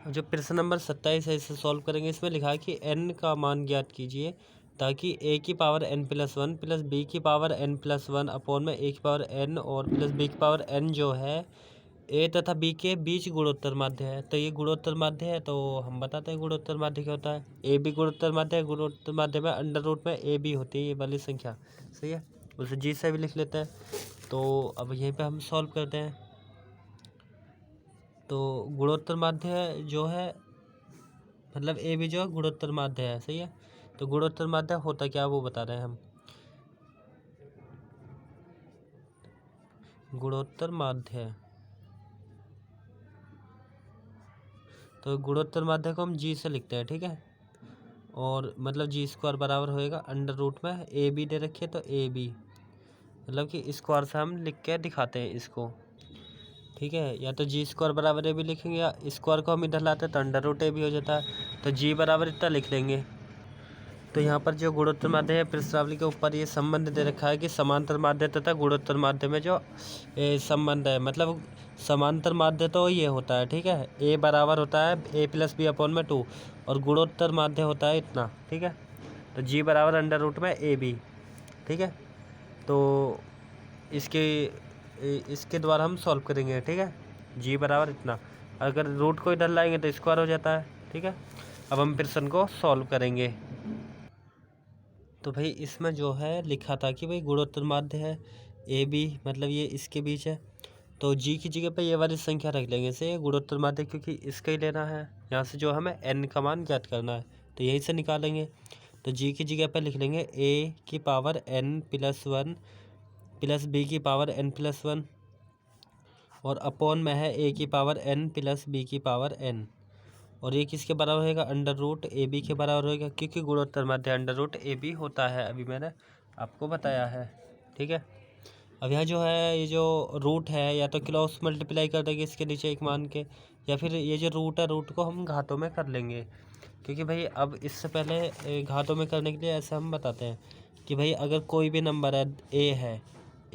जो प्रश्न नंबर 27 है इसे सॉल्व करेंगे। इसमें लिखा है कि n का मान ज्ञात कीजिए ताकि a की पावर n+1 प्लस b की पावर n+1 अपॉन में a की पावर n और प्लस b की पावर n जो है a तथा b के बीच गुणोत्तर माध्य है। तो ये गुणोत्तर माध्य है, तो हम बताते हैं गुणोत्तर माध्य क्या होता है। ए बी गुणोत्तर माध्य है। गुणोत्तर माध्य में अंडर रूट में ए बी होती है ये वाली संख्या, सही है। उसे जी से भी लिख लेते हैं। तो अब यहीं पे हम सॉल्व करते हैं। तो गुणोत्तर माध्य जो है मतलब ए बी जो है गुणोत्तर माध्य है, सही है। तो गुणोत्तर माध्य होता क्या वो बता रहे हैं हम। गुणोत्तर माध्य, तो गुणोत्तर माध्य को हम जी से लिखते हैं, ठीक है। और मतलब जी स्क्वायर बराबर होएगा अंडर रूट में ए बी दे रखिए तो ए बी, मतलब कि स्क्वायर से हम लिख के दिखाते हैं इसको, ठीक है। या तो जी स्क्वायर बराबर ए बी लिखेंगे या स्क्वायर को हम इधर लाते हैं तो अंडर रूट ए बी हो जाता है। तो जी बराबर इतना लिख लेंगे। तो यहाँ पर जो गुणोत्तर माध्य है प्रश्नावली के ऊपर ये संबंध दे रखा है कि समांतर माध्य तथा गुणोत्तर माध्य में जो संबंध है, मतलब समांतर माध्य तो ये होता है, ठीक है, ए बराबर होता है ए प्लस बी अपॉन में 2 और गुणोत्तर माध्य होता है इतना, ठीक है। तो जी बराबर अंडर रूट में ए बी, ठीक है। तो इसके द्वारा हम सॉल्व करेंगे, ठीक है। जी बराबर इतना, अगर रूट को इधर लाएंगे तो स्क्वायर हो जाता है, ठीक है। अब हम प्रश्न को सॉल्व करेंगे। तो भाई इसमें जो है लिखा था कि भाई गुणोत्तर माध्य है ए बी, मतलब ये इसके बीच है। तो जी की जगह पे ये वाली संख्या रख लेंगे इसे गुणोत्तर माध्य, क्योंकि इसका ही लेना है। यहाँ से जो हमें एन का मान ज्ञात करना है तो यहीं से निकालेंगे। तो जी की जगह पे लिख लेंगे ए की पावर n+1 प्लस बी की पावर n+1 और अपॉन में है ए की पावर n प्लस बी की पावर n। और ये किसके बराबर होएगा, अंडर रूट ए बी के बराबर होएगा, क्योंकि गुणोत्तर माध्य अंडर रूट ए बी होता है, अभी मैंने आपको बताया है, ठीक है। अब यहाँ जो है ये जो रूट है या तो क्रॉस मल्टीप्लाई कर देंगे इसके नीचे एक मान के, या फिर ये जो रूट है रूट को हम घातों में कर लेंगे, क्योंकि भाई अब इससे पहले घातों में करने के लिए ऐसे हम बताते हैं कि भाई अगर कोई भी नंबर है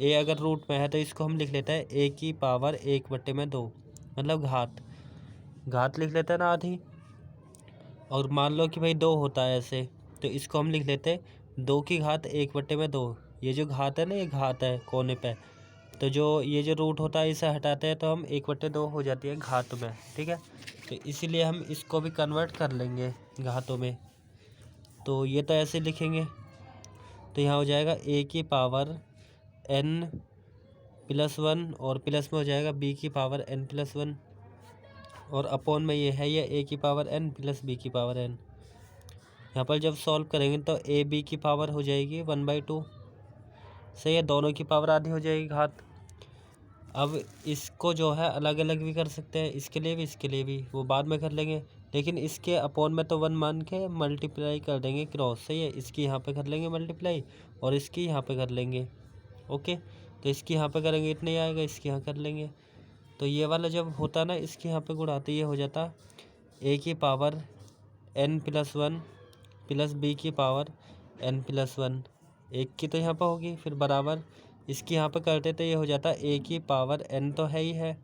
ए अगर रूट में है तो इसको हम लिख लेते हैं ए की पावर 1/2, मतलब घात लिख लेते हैं ना आधी। और मान लो कि भाई 2 होता है ऐसे, तो इसको हम लिख लेते हैं 2 की घात 1/2। ये जो घात है ना, ये घात है कोने पे, तो जो ये जो रूट होता है इसे हटाते हैं तो हम 1/2 हो जाती है घात में, ठीक है। तो इसीलिए हम इसको भी कन्वर्ट कर लेंगे घातों में। तो ये तो ऐसे लिखेंगे, तो यहाँ हो जाएगा ए की पावर n+1 और प्लस में हो जाएगा बी की पावर n+1 और अपॉन में ये है ये ए की पावर n प्लस बी की पावर n। यहाँ पर जब सॉल्व करेंगे तो ए बी की पावर हो जाएगी 1/2, सही है, दोनों की पावर आधी हो जाएगी घात। अब इसको जो है अलग अलग भी कर सकते हैं, इसके लिए भी इसके लिए भी, वो बाद में कर लेंगे। लेकिन इसके अपॉन में तो 1 मान के मल्टीप्लाई कर देंगे क्रॉस, सही है। इसकी यहाँ पे कर लेंगे मल्टीप्लाई और इसकी यहाँ पे कर लेंगे, ओके। तो इसकी यहाँ पे करेंगे इतने आएगा, इसकी यहाँ कर लेंगे। तो ये वाला जब होता ना इसके यहाँ पे गुणा, तो ये हो जाता ए की पावर n+1 प्लस बी की पावर n+1, एक की तो यहाँ पर होगी, फिर बराबर इसकी यहाँ पे करते तो ये हो जाता ए की पावर n तो है ही है,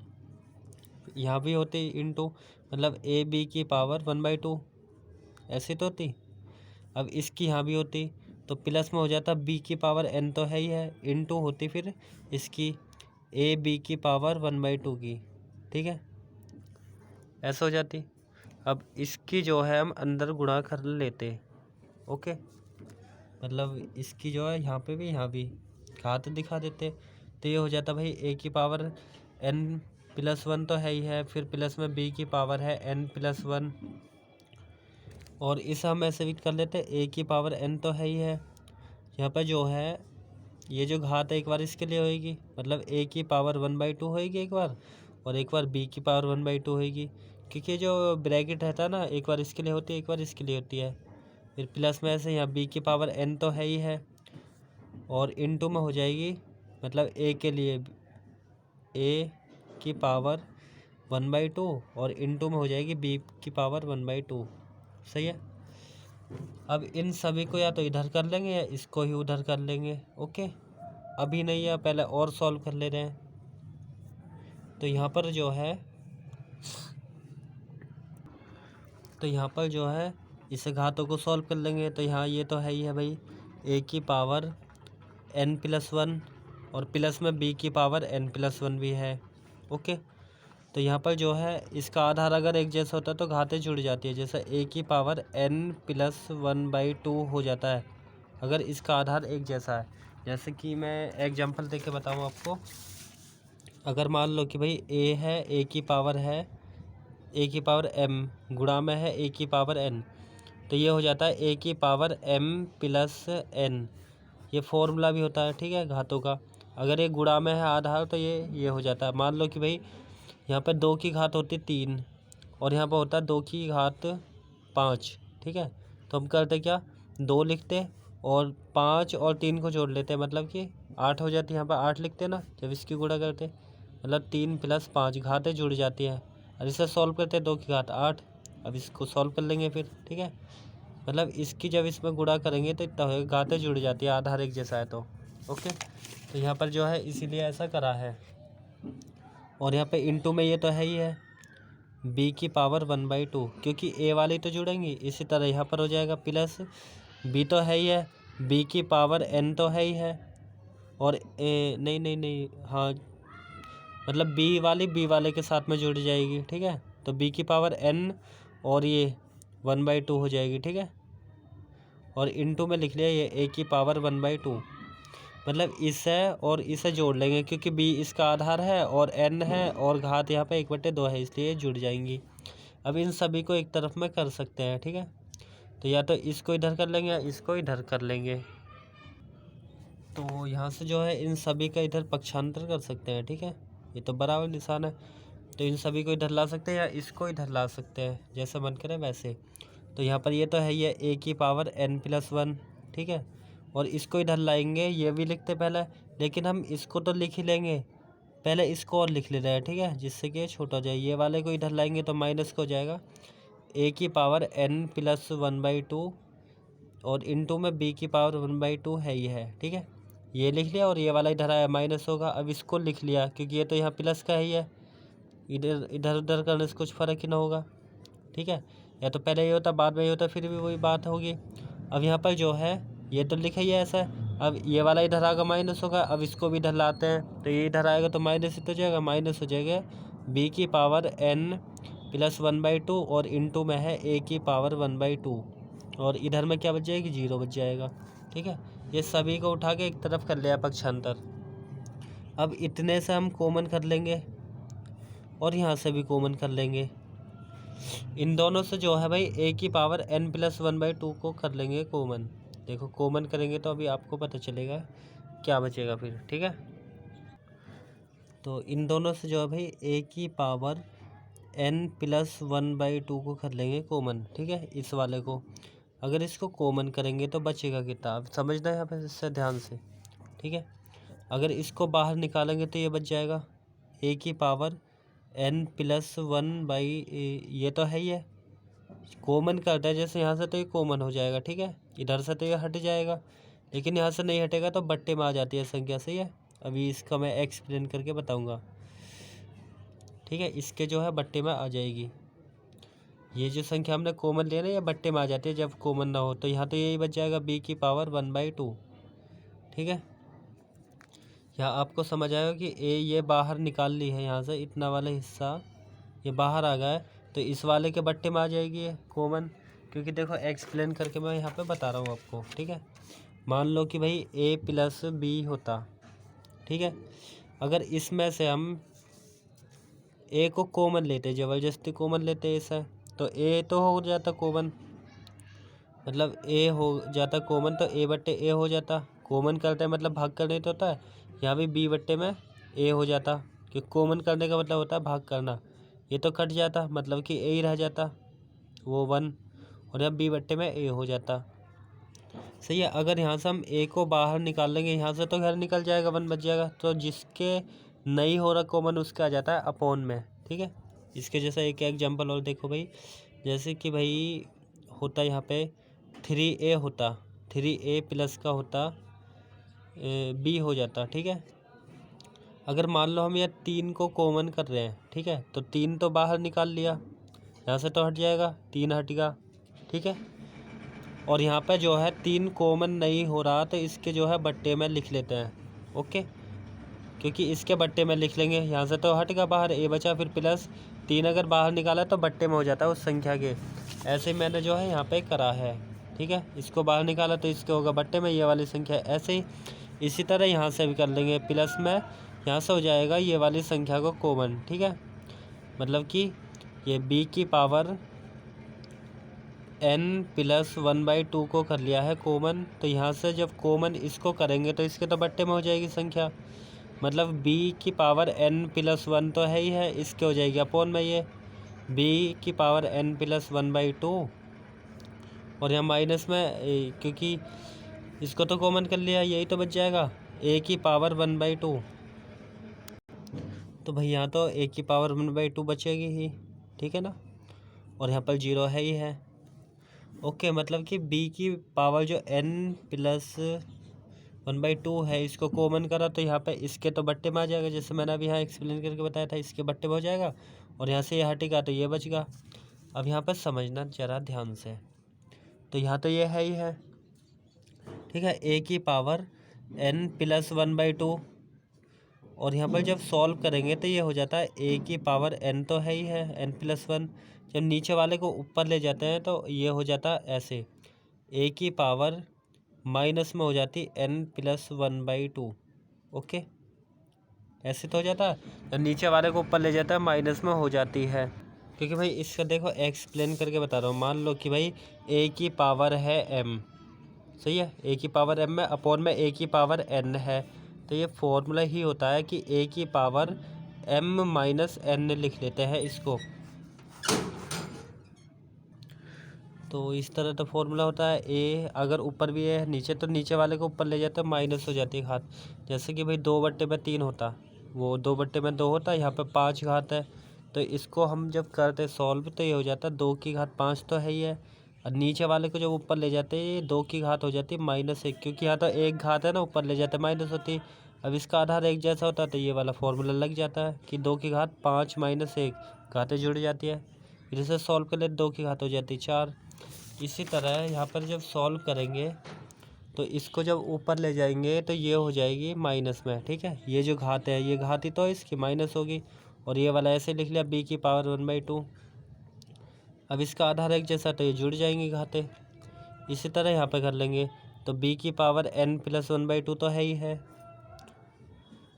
यहाँ भी होती इंटू, मतलब ए बी की पावर 1/2 ऐसे तो होती। अब इसकी यहाँ भी होती तो प्लस में हो जाता बी की पावर n तो है ही है, इंटू होती फिर इसकी ए बी की पावर 1/2 की, ठीक है, ऐसा हो जाती। अब इसकी जो है हम अंदर गुणा कर लेते, ओके, मतलब इसकी जो है यहाँ पे भी यहाँ भी घात दिखा देते, तो ये हो जाता भाई ए की पावर n+1 तो है ही है, फिर प्लस में बी की पावर है n+1 और इसे हम ऐसे भी कर लेते ए की पावर n तो है ही है। यहाँ पर जो है ये जो घात है एक बार इसके लिए होएगी, मतलब ए की पावर 1/2 होएगी एक बार, और एक बार बी की पावर 1/2 होएगी, क्योंकि जो ब्रैकेट रहता है ना एक बार इसके लिए होती है एक बार इसके लिए होती है। फिर प्लस में ऐसे यहाँ बी की पावर n तो है ही है, और इनटू में हो जाएगी मतलब ए के लिए ए की पावर 1/2 और इनटू में हो जाएगी बी की पावर 1/2। सही है। अब इन सभी को या तो इधर कर लेंगे या इसको ही उधर कर लेंगे। ओके, अभी नहीं है, पहले और सॉल्व कर ले रहे हैं। तो यहाँ पर जो है इस घातों को सॉल्व कर लेंगे। तो यहाँ ये तो है ही है भाई, ए की पावर n+1 और प्लस में बी की पावर n+1 भी है। ओके, तो यहाँ पर जो है इसका आधार अगर एक जैसा होता है तो घातें जुड़ जाती है, जैसे ए की पावर n+1/2 हो जाता है अगर इसका आधार एक जैसा है। जैसे कि मैं एग्जांपल दे के बताऊँ आपको। अगर मान लो कि भाई ए है, ए की पावर m गुणा में है ए की पावर n, तो ये हो जाता है ए की पावर m+n। ये फॉर्मूला भी होता है, ठीक है, घातों का। अगर ये गुणा में है आधार तो ये हो जाता है। मान लो कि भाई यहाँ पे 2 की घात होती 3 और यहाँ पर होता है 2 की घात 5, ठीक है। तो हम करते क्या, 2 लिखते और 5 और 3 को जोड़ लेते हैं, मतलब कि 8 हो जाती है। यहाँ पर 8 लिखते ना जब इसकी गुणा करते, मतलब 3 + 5 घातें जुड़ जाती हैं। और इसे सॉल्व करते हैं 2 की घात 8। अब इसको सॉल्व कर लेंगे फिर, ठीक है। मतलब इसकी जब इसमें गुणा करेंगे तो इतना होगा, घातें जुड़ जाती है, आधार एक जैसा है तो। ओके, तो यहाँ पर जो है इसीलिए ऐसा करा है। और यहाँ पे इनटू में ये तो है ही है b की पावर 1/2, क्योंकि a वाली तो जुड़ेंगी। इसी तरह यहाँ पर हो जाएगा प्लस b तो है ही है, b की पावर n तो है ही है, और नहीं हाँ, मतलब b वाले के साथ में जुड़ जाएगी, ठीक है। तो b की पावर n और ये 1/2 हो जाएगी, ठीक है। और इनटू में लिख लिया ये a की पावर 1/2, मतलब इसे और इसे जोड़ लेंगे क्योंकि b इसका आधार है और n है और घात यहाँ पे 1/2 है, इसलिए जुड़ जाएंगी। अब इन सभी को एक तरफ में कर सकते हैं, ठीक है। तो या तो इसको इधर कर लेंगे या इसको इधर कर लेंगे। तो यहाँ से जो है इन सभी का इधर पक्षांतर कर सकते हैं, ठीक है। ये तो बराबर निशान है, तो इन सभी को इधर ला सकते हैं या इसको इधर ला सकते हैं, जैसा मन करे वैसे। तो यहाँ पर ये तो है ये a की पावर n+1, ठीक है। और इसको इधर लाएंगे, ये भी लिखते पहले, लेकिन हम इसको तो लिख ही लेंगे, पहले इसको और लिख ले रहे हैं, ठीक है, जिससे कि छोटा हो जाए। ये वाले को इधर लाएंगे तो माइनस को हो जाएगा a की पावर n+1/2 और इनटू में b की पावर 1/2 है ही है, ठीक है। ये लिख लिया और ये वाला इधर आया माइनस होगा। अब इसको लिख लिया क्योंकि ये तो यहाँ प्लस का ही है, इधर इधर उधर करने से कुछ फ़र्क ही ना होगा, ठीक है। या तो पहले ये होता बाद में ये होता, फिर भी वही बात होगी। अब यहाँ पर जो है ये तो लिखा ही है ऐसा, अब ये वाला इधर आएगा माइनस होगा। अब इसको भी इधर लाते हैं तो ये इधर आएगा तो माइनस ही तो जाएगा, माइनस हो जाएगा b की पावर n+1/2 और इनटू में है a की पावर 1/2 और इधर में क्या बच जाएगी, 0 बच जाएगा, ठीक है। ये सभी को उठा के एक तरफ कर लिया पक्षांतर। अब इतने से हम कॉमन कर लेंगे और यहाँ से भी कॉमन कर लेंगे। इन दोनों से जो है भाई a की पावर n+1/2 को कर लेंगे कॉमन। देखो कॉमन करेंगे तो अभी आपको पता चलेगा क्या बचेगा फिर, ठीक है। तो इन दोनों से जो है भाई a की पावर n+1/2 को कर लेंगे कॉमन, ठीक है, इस वाले को। अगर इसको कॉमन करेंगे तो बचेगा कितना, अब समझना है यहाँ पे इससे ध्यान से, ठीक है। अगर इसको बाहर निकालेंगे तो ये बच जाएगा a की पावर n+1 ये तो है ही है, कॉमन करता है जैसे यहाँ से तो ये कॉमन हो जाएगा, ठीक है। इधर से तो ये हट जाएगा, लेकिन यहाँ से नहीं हटेगा तो बट्टे में आ जाती है संख्या, सही है। अभी इसका मैं एक्सप्लेन करके बताऊँगा, ठीक है। इसके जो है बट्टे में आ जाएगी, ये जो संख्या हमने कॉमन लिया ना ये बट्टे में आ जाती है जब कॉमन ना हो। तो यहाँ तो यही बच जाएगा b की पावर 1/2, ठीक है। यहाँ आपको समझ आएगा कि ये बाहर निकाल ली है, यहाँ से इतना वाला हिस्सा ये बाहर आ गया है, तो इस वाले के बट्टे में आ जाएगी ये कॉमन, क्योंकि देखो एक्सप्लेन करके मैं यहाँ पे बता रहा हूँ आपको, ठीक है। मान लो कि भाई a+b होता, ठीक है। अगर इसमें से हम a को कॉमन लेते, ज़बरदस्ती कॉमन लेते इसे, तो a तो हो जाता कॉमन, मतलब a हो जाता कॉमन, तो a/a हो जाता। कॉमन करते हैं मतलब भाग करने तो होता है, यहाँ भी b/में a हो जाता, कि कॉमन करने का मतलब होता है भाग करना। ये तो कट जाता, मतलब कि a ही रह जाता वो 1, और यहाँ b/में a हो जाता। सही है। अगर यहाँ से हम ए को बाहर निकाल लेंगे यहाँ से तो खैर निकल जाएगा, 1 बच जाएगा। तो जिसके नहीं हो रहा कॉमन उसका आ जाता है अपॉन में, ठीक है। इसके जैसा एक एग्जांपल और देखो भाई, जैसे कि भाई होता यहाँ पे 3a होता, 3a प्लस का होता b हो जाता, ठीक है। अगर मान लो हम यहाँ 3 को कॉमन कर रहे हैं, ठीक है, तो 3 तो बाहर निकाल लिया, यहाँ से तो हट जाएगा, 3 हट गया, ठीक है। और यहाँ पे जो है 3 कॉमन नहीं हो रहा तो इसके जो है बट्टे में लिख लेते हैं, ओके। क्योंकि इसके बट्टे में लिख लेंगे, यहाँ से तो हट गया बाहर, ए बचा, फिर प्लस 3 अगर बाहर निकाला तो बट्टे में हो जाता है उस संख्या के। ऐसे मैंने जो है यहाँ पे करा है, ठीक है। इसको बाहर निकाला तो इसके होगा बट्टे में ये वाली संख्या, ऐसे ही इसी तरह यहाँ से भी कर लेंगे। प्लस में यहाँ से हो जाएगा ये वाली संख्या को कॉमन, ठीक है। मतलब कि ये b की पावर n प्लस 1/2 को कर लिया है कॉमन, तो यहाँ से जब कॉमन इसको करेंगे तो इसके तो बट्टे में हो जाएगी संख्या। मतलब b की पावर n प्लस 1 तो है ही है, इसके हो जाएगी अपॉन में ये b की पावर n प्लस 1/2, और यहाँ माइनस में क्योंकि इसको तो कॉमन कर लिया, यही तो बच जाएगा a की पावर 1/2। तो भाई यहाँ तो a की पावर 1/2 बचेगी ही, ठीक है ना। और यहाँ पर 0 है ही है, ओके। मतलब कि b की पावर जो n प्लस 1/2 है इसको कॉमन करा तो यहाँ पे इसके तो बट्टे में आ जाएगा, जैसे मैंने अभी यहाँ एक्सप्लेन करके बताया था, इसके बट्टे में हो जाएगा। और यहाँ से ये हटेगा तो ये बचेगा। अब यहाँ पर समझना ज़रा ध्यान से, तो यहाँ तो ये है ही है, ठीक है, a की पावर n प्लस 1/2। और यहाँ पर जब सॉल्व करेंगे तो ये हो जाता है a की पावर n तो है ही है, n प्लस 1। जब नीचे वाले को ऊपर ले जाते हैं तो ये हो जाता है ऐसे, a की पावर माइनस में हो जाती n प्लस 1/2, ओके। ऐसे तो हो जाता है, जब नीचे वाले को ऊपर ले जाता है माइनस में हो जाती है। क्योंकि भाई इसका देखो एक्सप्लेन करके बता रहा हूँ। मान लो कि भाई a की पावर है m, सही है, a की पावर m में अपॉन में a की पावर n है, तो ये फॉर्मूला ही होता है कि a की पावर m माइनस n लिख लेते हैं इसको। तो इस तरह तो फॉर्मूला होता है, a अगर ऊपर भी है नीचे तो नीचे वाले को ऊपर ले जाते हैं माइनस हो जाती है घात। जैसे कि भाई 2/3 होता, वो 2/2 होता, यहाँ पे 5 घात है, तो इसको हम जब करते सॉल्व तो ये हो जाता है 2 की घात 5 तो है ही है। और नीचे वाले को जब ऊपर ले जाते हैं 2 की घात हो जाती है -1, क्योंकि यहाँ तो एक घात है ना, ऊपर ले जाते माइनस होती है। अब इसका आधार एक जैसा होता है तो ये वाला फॉर्मूला लग जाता है कि 2 की घात 5 -1, घातें जुड़ जाती है, फिर इसे सॉल्व कर ले 2 की घात हो जाती है 4। इसी तरह यहाँ पर जब सॉल्व करेंगे तो इसको जब ऊपर ले जाएंगे तो ये हो जाएगी माइनस में, ठीक है। ये जो घात है ये घात ही तो इसकी माइनस होगी, और ये वाला ऐसे लिख लिया b की पावर 1/2। अब इसका आधार एक जैसा तो ये जुड़ जाएंगी घातें। इसी तरह यहाँ पे कर लेंगे तो b की पावर n प्लस 1/2 तो है ही है,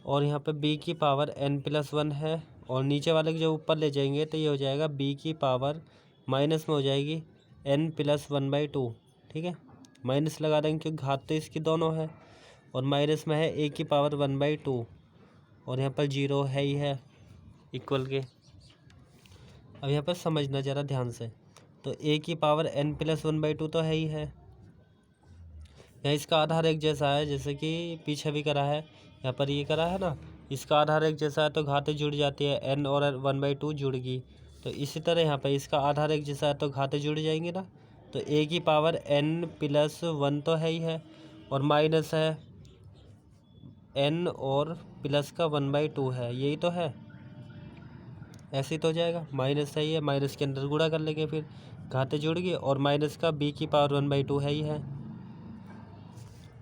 और यहाँ पे b की पावर n प्लस 1 है, और नीचे वाले को जब ऊपर ले जाएंगे तो ये हो जाएगा b की पावर माइनस में हो जाएगी n प्लस 1/2, ठीक है। माइनस लगा देंगे क्योंकि घात तो इसकी दोनों है, और माइनस में है a की पावर 1/2, और यहाँ पर 0 है ही है इक्वल के। अब यहाँ पर समझना ज़रा ध्यान से, तो a की पावर n प्लस 1/2 तो है ही है, यहाँ इसका आधार एक जैसा है, जैसे कि पीछे भी करा है, यहाँ पर ये करा है ना, इसका आधार एक जैसा है तो घातें जुड़ जाती है, n और 1/2 जुड़ गई। तो इसी तरह यहाँ पर इसका आधार एक जैसा है तो घातें जुड़ जाएंगी ना, तो a की पावर n प्लस 1 तो है ही है, और माइनस है n और प्लस का 1/2 है, यही तो है, ऐसे ही तो हो जाएगा। माइनस है, ये माइनस के अंदर गुणा कर लेंगे, फिर घातें जुड़ गई, और माइनस का b की पावर 1/2 है ही है।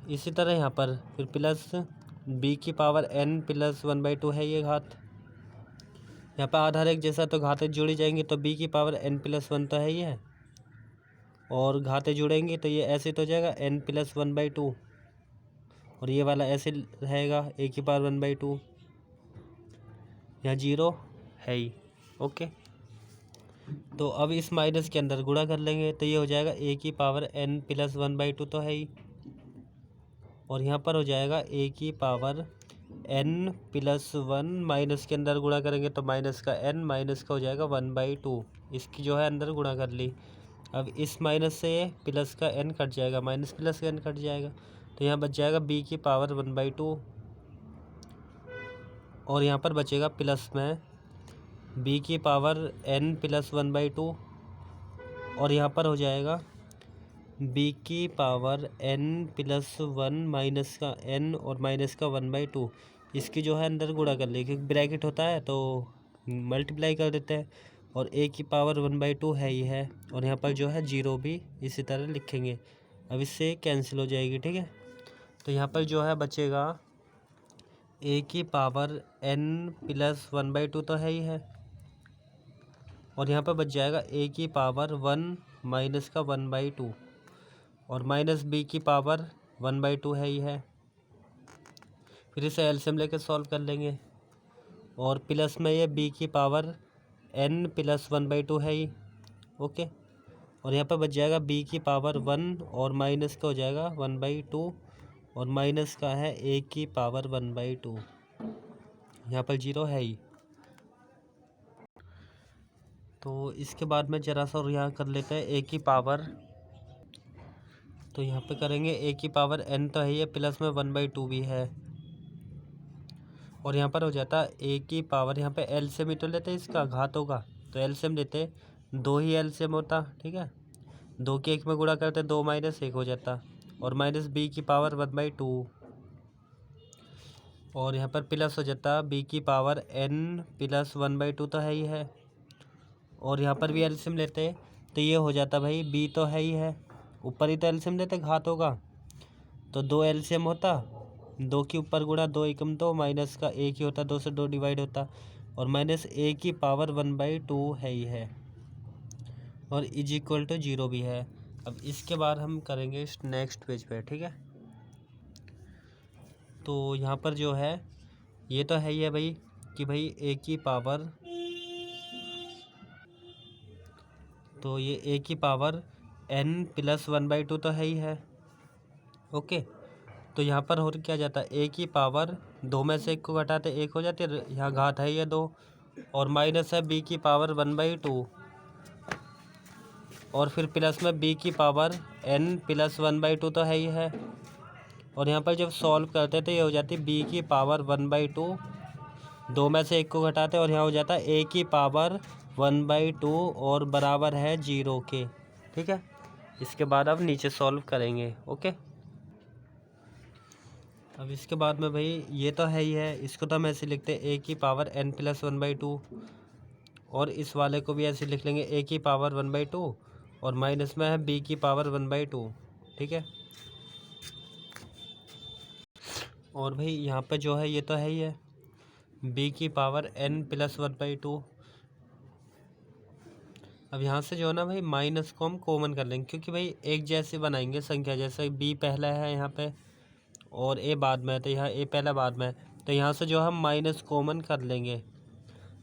इसी तरह यहाँ पर फिर प्लस b की पावर n प्लस 1/2 है ये घात, यहाँ पर आधार एक जैसा तो घातें जुड़ी जाएंगी, तो b की पावर n प्लस 1 तो है ही है, और घातें जुड़ेंगी तो ये ऐसे तो हो जाएगा n प्लस 1/2, और ये वाला ऐसे रहेगा a की पावर 1/2, यहाँ 0 है ही, ओके। तो अब इस माइनस के अंदर गुणा कर लेंगे तो ये हो जाएगा a की पावर n प्लस 1/2 तो है ही, और यहाँ पर हो जाएगा a की पावर n प्लस 1, माइनस के अंदर गुणा करेंगे तो माइनस का n, माइनस का हो जाएगा 1/2, इसकी जो है अंदर गुणा कर ली। अब इस माइनस से ये प्लस का n कट जाएगा, माइनस प्लस का n कट जाएगा, तो यहाँ बच जाएगा b की पावर 1/2 और यहाँ पर बचेगा प्लस में b की पावर n प्लस 1/2 और यहाँ पर हो जाएगा b की पावर n प्लस 1 माइनस का n और माइनस का 1/2। इसकी जो है अंदर गुणा कर ले, क्योंकि ब्रैकेट होता है तो मल्टीप्लाई कर देते हैं, और a की पावर 1/2 है ही है, और यहाँ पर जो है 0 भी इसी तरह लिखेंगे। अब इससे कैंसिल हो जाएगी, ठीक है। तो यहाँ पर जो है बचेगा a की पावर n प्लस 1/2 तो है ही है, और यहाँ पर बच जाएगा a की पावर 1 माइनस का 1/2 और माइनस b की पावर 1/2 है ही है। फिर इसे एलसीएम लेकर सॉल्व कर लेंगे, और प्लस में ये b की पावर n प्लस 1/2 है ही, ओके। और यहाँ पर बच जाएगा b की पावर 1 और माइनस का हो जाएगा 1/2 और माइनस का है a की पावर 1/2, यहाँ पर 0 है ही। तो इसके बाद में ज़रा सा और यहाँ कर लेते हैं a की पावर, तो यहाँ पे करेंगे a की पावर n तो है ही, प्लस में 1/2 भी है, और यहाँ पर हो जाता a की पावर, यहाँ पे एलसीएम ही तो लेते हैं इसका, घातों का, तो एलसीएम लेते 2 ही एलसीएम होता, ठीक है। 2 के 1 में गुणा करते 2 माइनस 1 हो जाता, और माइनस b की पावर 1/2 और यहाँ पर प्लस हो जाता b की पावर n प्लस 1/2 तो है ही है, और यहाँ पर भी एलसीएम लेते तो ये हो जाता भाई b तो है ही है, ऊपर ही तो एलसीएम लेते घातों का, तो 2 एलसीएम होता, 2 के ऊपर गुणा 2 एकम 2 माइनस का 1 ही होता, 2 से 2 डिवाइड होता, और माइनस a की पावर 1/2 है ही है, और इज इक्वल टू 0 भी है। अब इसके बाद हम करेंगे इस नेक्स्ट पेज पे, ठीक है। तो यहाँ पर जो है ये तो है ही है भाई कि भाई a की पावर, तो ये a की पावर n प्लस 1/2 तो है ही है, ओके। तो यहाँ पर हो क्या जाता है, a की पावर 2 में से 1 को घटाते 1 हो जाती है, यहाँ घात है ये 2, और माइनस है b की पावर 1/2 और फिर प्लस में b की पावर n प्लस 1/2 तो है ही है, और यहाँ पर जब सॉल्व करते तो ये हो जाती b की पावर 1/2, 2 में से 1 को घटाते और यहाँ हो जाता है a की पावर 1/2 और बराबर है 0 के, ठीक है। इसके बाद अब नीचे सॉल्व करेंगे, ओके। अब इसके बाद में भाई ये तो है ही है, इसको तो हम ऐसे लिखते हैं a की पावर n प्लस 1/2, और इस वाले को भी ऐसे लिख लेंगे a की पावर 1/2 और माइनस में है b की पावर 1/2, ठीक है। और भाई यहाँ पे जो है ये तो है ही है b की पावर n प्लस 1/2। अब यहाँ से जो है ना भाई माइनस को हम कॉमन कर लेंगे, क्योंकि भाई एक जैसे बनाएंगे संख्या, जैसे b पहला है यहाँ पे और a बाद में है, तो यहाँ a पहला बाद में है, तो यहाँ से जो हम माइनस कॉमन कर लेंगे।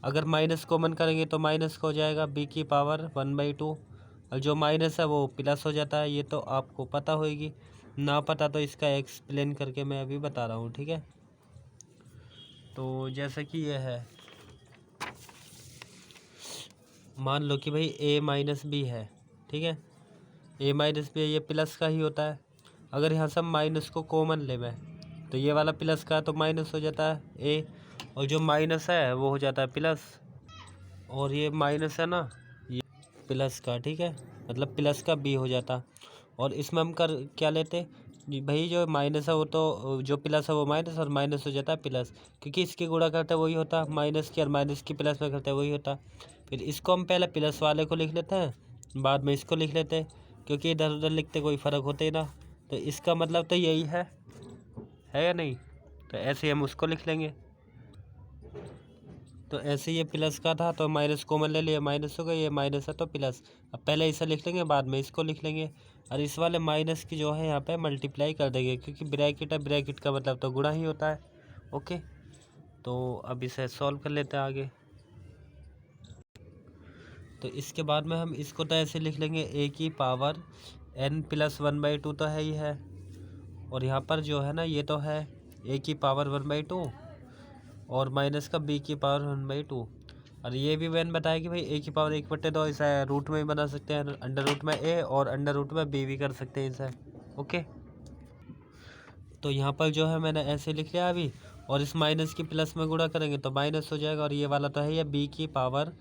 अगर माइनस कॉमन करेंगे तो माइनस का हो जाएगा b की पावर 1/2, और जो माइनस है वो प्लस हो जाता है। ये तो आपको पता होगी, ना पता तो इसका एक्सप्लेन करके मैं अभी बता रहा हूँ, ठीक है। तो जैसे कि ये है, मान लो कि भाई a माइनस बी है, ठीक है। a माइनस बी ये प्लस का ही होता है। अगर यहाँ से हम माइनस को कॉमन ले में, तो ये वाला प्लस का तो माइनस हो जाता है a, और जो माइनस है वो हो जाता है प्लस, और ये माइनस है ना ये प्लस का, ठीक है, मतलब प्लस का b हो जाता। और इसमें हम कर क्या लेते भाई, जो माइनस है वो तो, जो प्लस है वो माइनस, और माइनस हो जाता है प्लस, क्योंकि इसके गुणा करते वही होता, माइनस की और माइनस की प्लस में करते वही होता। फिर इसको हम पहले प्लस वाले को लिख लेते हैं, बाद में इसको लिख लेते हैं, क्योंकि इधर उधर लिखते कोई फ़र्क होते ही ना। तो इसका मतलब तो यही है या नहीं, तो ऐसे ही हम उसको लिख लेंगे। तो ऐसे ये प्लस का था तो माइनस कॉमन ले लिया, माइनस हो गया, ये माइनस है तो प्लस। अब पहले इसे लिख लेंगे, बाद में इसको लिख लेंगे, और इस वाले माइनस की जो है यहाँ पे मल्टीप्लाई कर देंगे, क्योंकि ब्रैकेट है, ब्रैकेट का मतलब तो गुणा ही होता है, ओके। तो अब इसे सॉल्व कर लेते हैं आगे। तो इसके बाद में हम इसको तो ऐसे लिख लेंगे a की पावर n प्लस 1/2 तो है ही है, और यहाँ पर जो है ना ये तो है a की पावर 1/2 और माइनस का b की पावर 1/2। और ये भी मैंने बताया कि भाई ए की पावर 1/2 इसे रूट में भी बना सकते हैं, अंडर रूट में ए और अंडर रूट में बी भी कर सकते हैं इसे। ओके, तो यहाँ पर जो है मैंने ऐसे लिख लिया अभी, और इस माइनस की प्लस में गुणा करेंगे तो माइनस हो जाएगा, और ये वाला तो है ये बी की पावर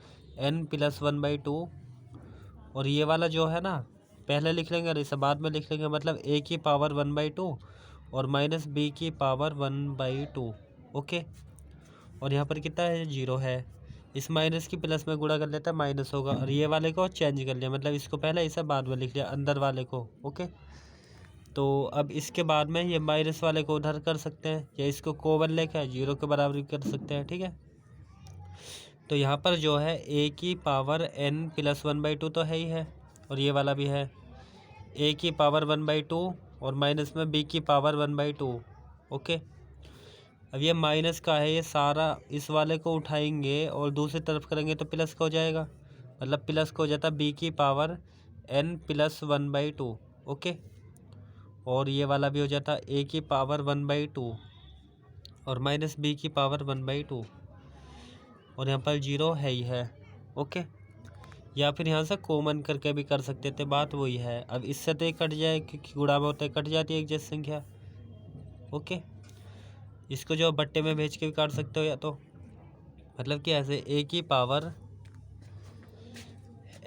n+1/2, और ये वाला जो है ना पहले लिख लेंगे और इसे बाद में लिख लेंगे, मतलब ए की पावर 1/2 और माइनस बी की पावर 1/2। ओके, और यहाँ पर कितना है, 0 है। इस माइनस की प्लस में गुणा कर लेता है, माइनस होगा, और ये वाले को चेंज कर लिया, मतलब इसको पहले इसे बाद में लिख लिया अंदर वाले को। ओके, तो अब इसके बाद में ये माइनस वाले को उधर कर सकते हैं, या इसको कोवन लेकर 0 के बराबर भी कर सकते हैं। ठीक है, तो यहाँ पर जो है ए की पावर n+1/2 तो है ही है, और ये वाला भी है ए की पावर 1/2 और माइनस में बी की पावर 1/2। ओके, अब ये माइनस का है, ये सारा इस वाले को उठाएंगे और दूसरी तरफ करेंगे तो प्लस का हो जाएगा, मतलब प्लस का हो जाता बी की पावर n+1/2। ओके, और ये वाला भी हो जाता ए की पावर 1/2 और माइनस बी की पावर 1/2, और यहाँ पर 0 है ही है। ओके, या फिर यहाँ से कॉमन करके भी कर सकते थे, बात वही है। अब इससे तो ये कट जाए, क्योंकि गुणा में होता है, कट जाती है एक जैसी संख्या। ओके, इसको जो बट्टे में भेज के भी काट सकते हो, या तो मतलब कि ऐसे ए की पावर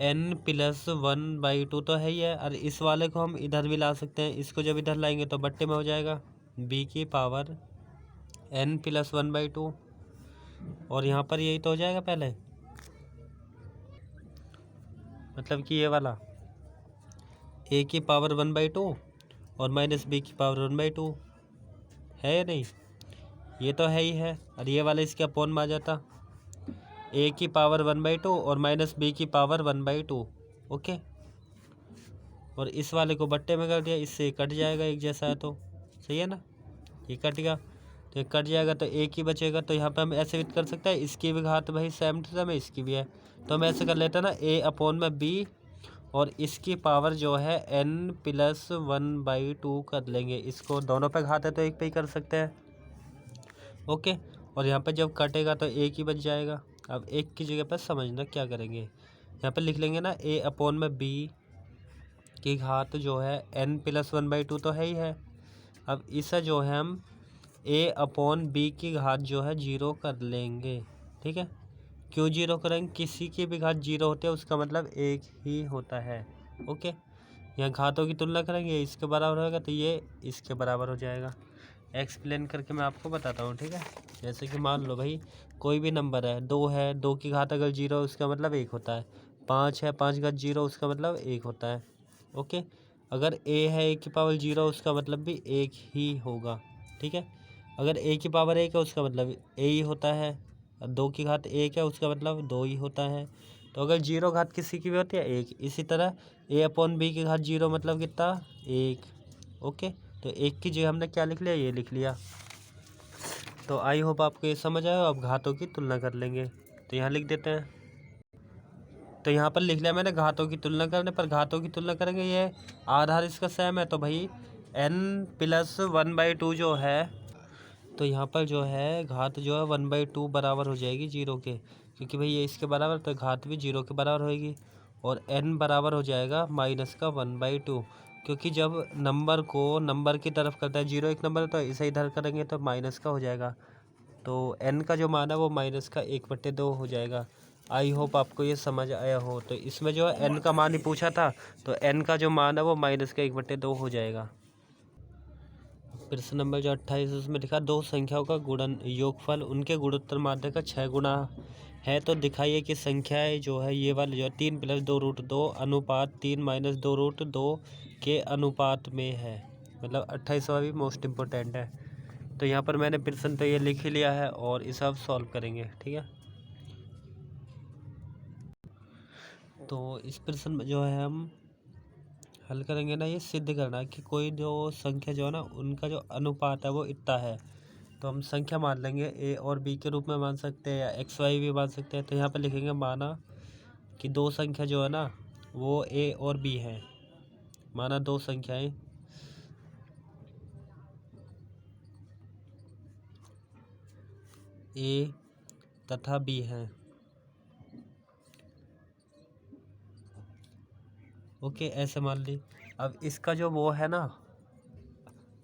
n+1/2 तो है ही है, और इस वाले को हम इधर भी ला सकते हैं, इसको जब इधर लाएंगे तो बट्टे में हो जाएगा बी की पावर n+1/2, और यहाँ पर यही तो हो जाएगा पहले, मतलब कि ये वाला ए की पावर 1/2 और माइनस बी की पावर 1/2 है या नहीं, ये तो है ही है। और ये वाला इसके अपोन में आ जाता ए की पावर 1/2 और माइनस बी की पावर 1/2। ओके, और इस वाले को बट्टे में कर दिया, इससे कट जाएगा, एक जैसा है तो सही है ना, ये कट गया तो ये कट जाएगा, तो एक ही बचेगा। तो यहाँ पे हम ऐसे भी कर सकते हैं, इसकी भी घात भाई सेम टू सेम है, इसकी भी है, तो हम ऐसे कर लेते हैं ना a/b, और इसकी पावर जो है n+1/2 कर लेंगे, इसको दोनों पे घात है तो एक पे ही कर सकते हैं। ओके, और यहाँ पे जब कटेगा तो एक ही बच जाएगा। अब एक की जगह पर समझना क्या करेंगे, यहाँ पे लिख लेंगे ना a/b की घात जो है n+1/2 तो है ही है। अब इसे जो है हम a/b की घात जो है 0 कर लेंगे। ठीक है, क्यों 0 करेंगे, किसी की भी घात 0 होती है उसका मतलब एक ही होता है। ओके, यहाँ घातों की तुलना करेंगे, इसके बराबर होगा तो ये इसके बराबर हो जाएगा। एक्सप्लेन करके मैं आपको बताता हूँ। ठीक है, जैसे कि मान लो भाई कोई भी नंबर है, 2 है, 2 की घात अगर 0 उसका मतलब 1 होता है, 5 है, 5 की घात 0 उसका मतलब 1 होता है। ओके, अगर a है a की पावर 0 उसका मतलब भी 1 ही होगा। ठीक है, अगर a की पावर 1 है उसका मतलब a ही होता है, 2 की घात 1 है उसका मतलब 2 ही होता है। तो अगर 0 घात किसी की भी होती है 1, इसी तरह a/b की घात 0 मतलब कितना, 1। ओके, तो 1 की जगह हमने क्या लिख लिया, ये लिख लिया। तो आई होप आपको ये समझ आया। अब घातों की तुलना कर लेंगे, तो यहाँ लिख देते हैं। तो यहाँ पर लिख लिया मैंने घातों की तुलना करने पर, घातों की तुलना करेंगे, ये आधार इसका सेम है तो भाई n+1/2 जो है, तो यहाँ पर जो है घात जो है 1/2 बराबर हो जाएगी 0 के, क्योंकि भाई ये इसके बराबर तो घात भी 0 के बराबर होएगी, और n बराबर हो जाएगा माइनस का 1/2, क्योंकि जब नंबर को नंबर की तरफ करता है, 0 एक नंबर तो इसे इधर करेंगे तो माइनस का हो जाएगा, तो n का जो मान है वो माइनस का 1/2 हो जाएगा। आई होप आपको ये समझ आया हो। तो इसमें जो है n का मान ही पूछा था, तो n का जो मान है वो माइनस का 1/2 हो जाएगा। प्रश्न नंबर जो 28 उसमें लिखा, दो संख्याओं का गुणन योगफल उनके गुणोत्तर माध्य का 6 गुना है, तो दिखाइए कि संख्याएं जो है ये वाली जो है 3+2√2 अनुपात 3-2√2 के अनुपात में है। मतलब 28वां भी मोस्ट इम्पोर्टेंट है। तो यहाँ पर मैंने प्रश्न तो ये लिख ही लिया है और इसे अब सॉल्व करेंगे। ठीक है, तो इस प्रश्न में जो है हम हल करेंगे ना, ये सिद्ध करना है कि कोई जो संख्या जो है ना उनका जो अनुपात है वो इतना है, तो हम संख्या मान लेंगे ए और बी के रूप में मान सकते हैं, या एक्स वाई भी मान सकते हैं। तो यहाँ पे लिखेंगे माना कि दो संख्या जो है ना वो ए और बी है, माना दो संख्याएं ए तथा बी हैं। ओके, ऐसे मान ली। अब इसका जो वो है ना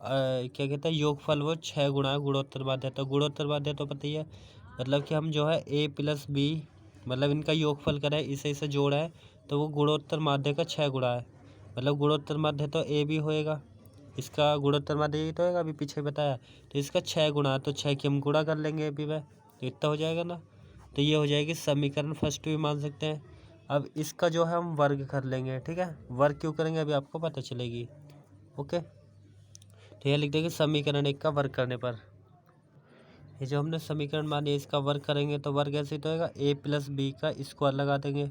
क्या कहते हैं योगफल, वो 6 गुणा है गुणोत्तर माध्य। तो गुणोत्तर माध्य तो पता ही है, मतलब कि हम जो है a प्लस बी, मतलब इनका योगफल करें, इसे जोड़ा है, तो वो गुणोत्तर माध्य का 6 गुणा है। मतलब गुणोत्तर माध्य तो a भी होएगा, इसका गुणोत्तर माध्य ये तो होएगा, अभी पीछे बताया। तो इसका 6 गुणा, तो 6 की हम गुणा कर लेंगे अभी में, तो इतना हो जाएगा ना। तो ये हो जाएगी समीकरण फर्स्ट भी मान सकते हैं। अब इसका जो है हम वर्ग कर लेंगे, ठीक है। वर्ग क्यों करेंगे अभी आपको पता चलेगी। ओके, तो यह लिख देंगे समीकरण 1 का वर्ग करने पर। ये जो हमने समीकरण मानी है इसका वर्ग करेंगे, तो वर्ग ऐसे तो होगा a प्लस बी का स्क्वायर लगा देंगे,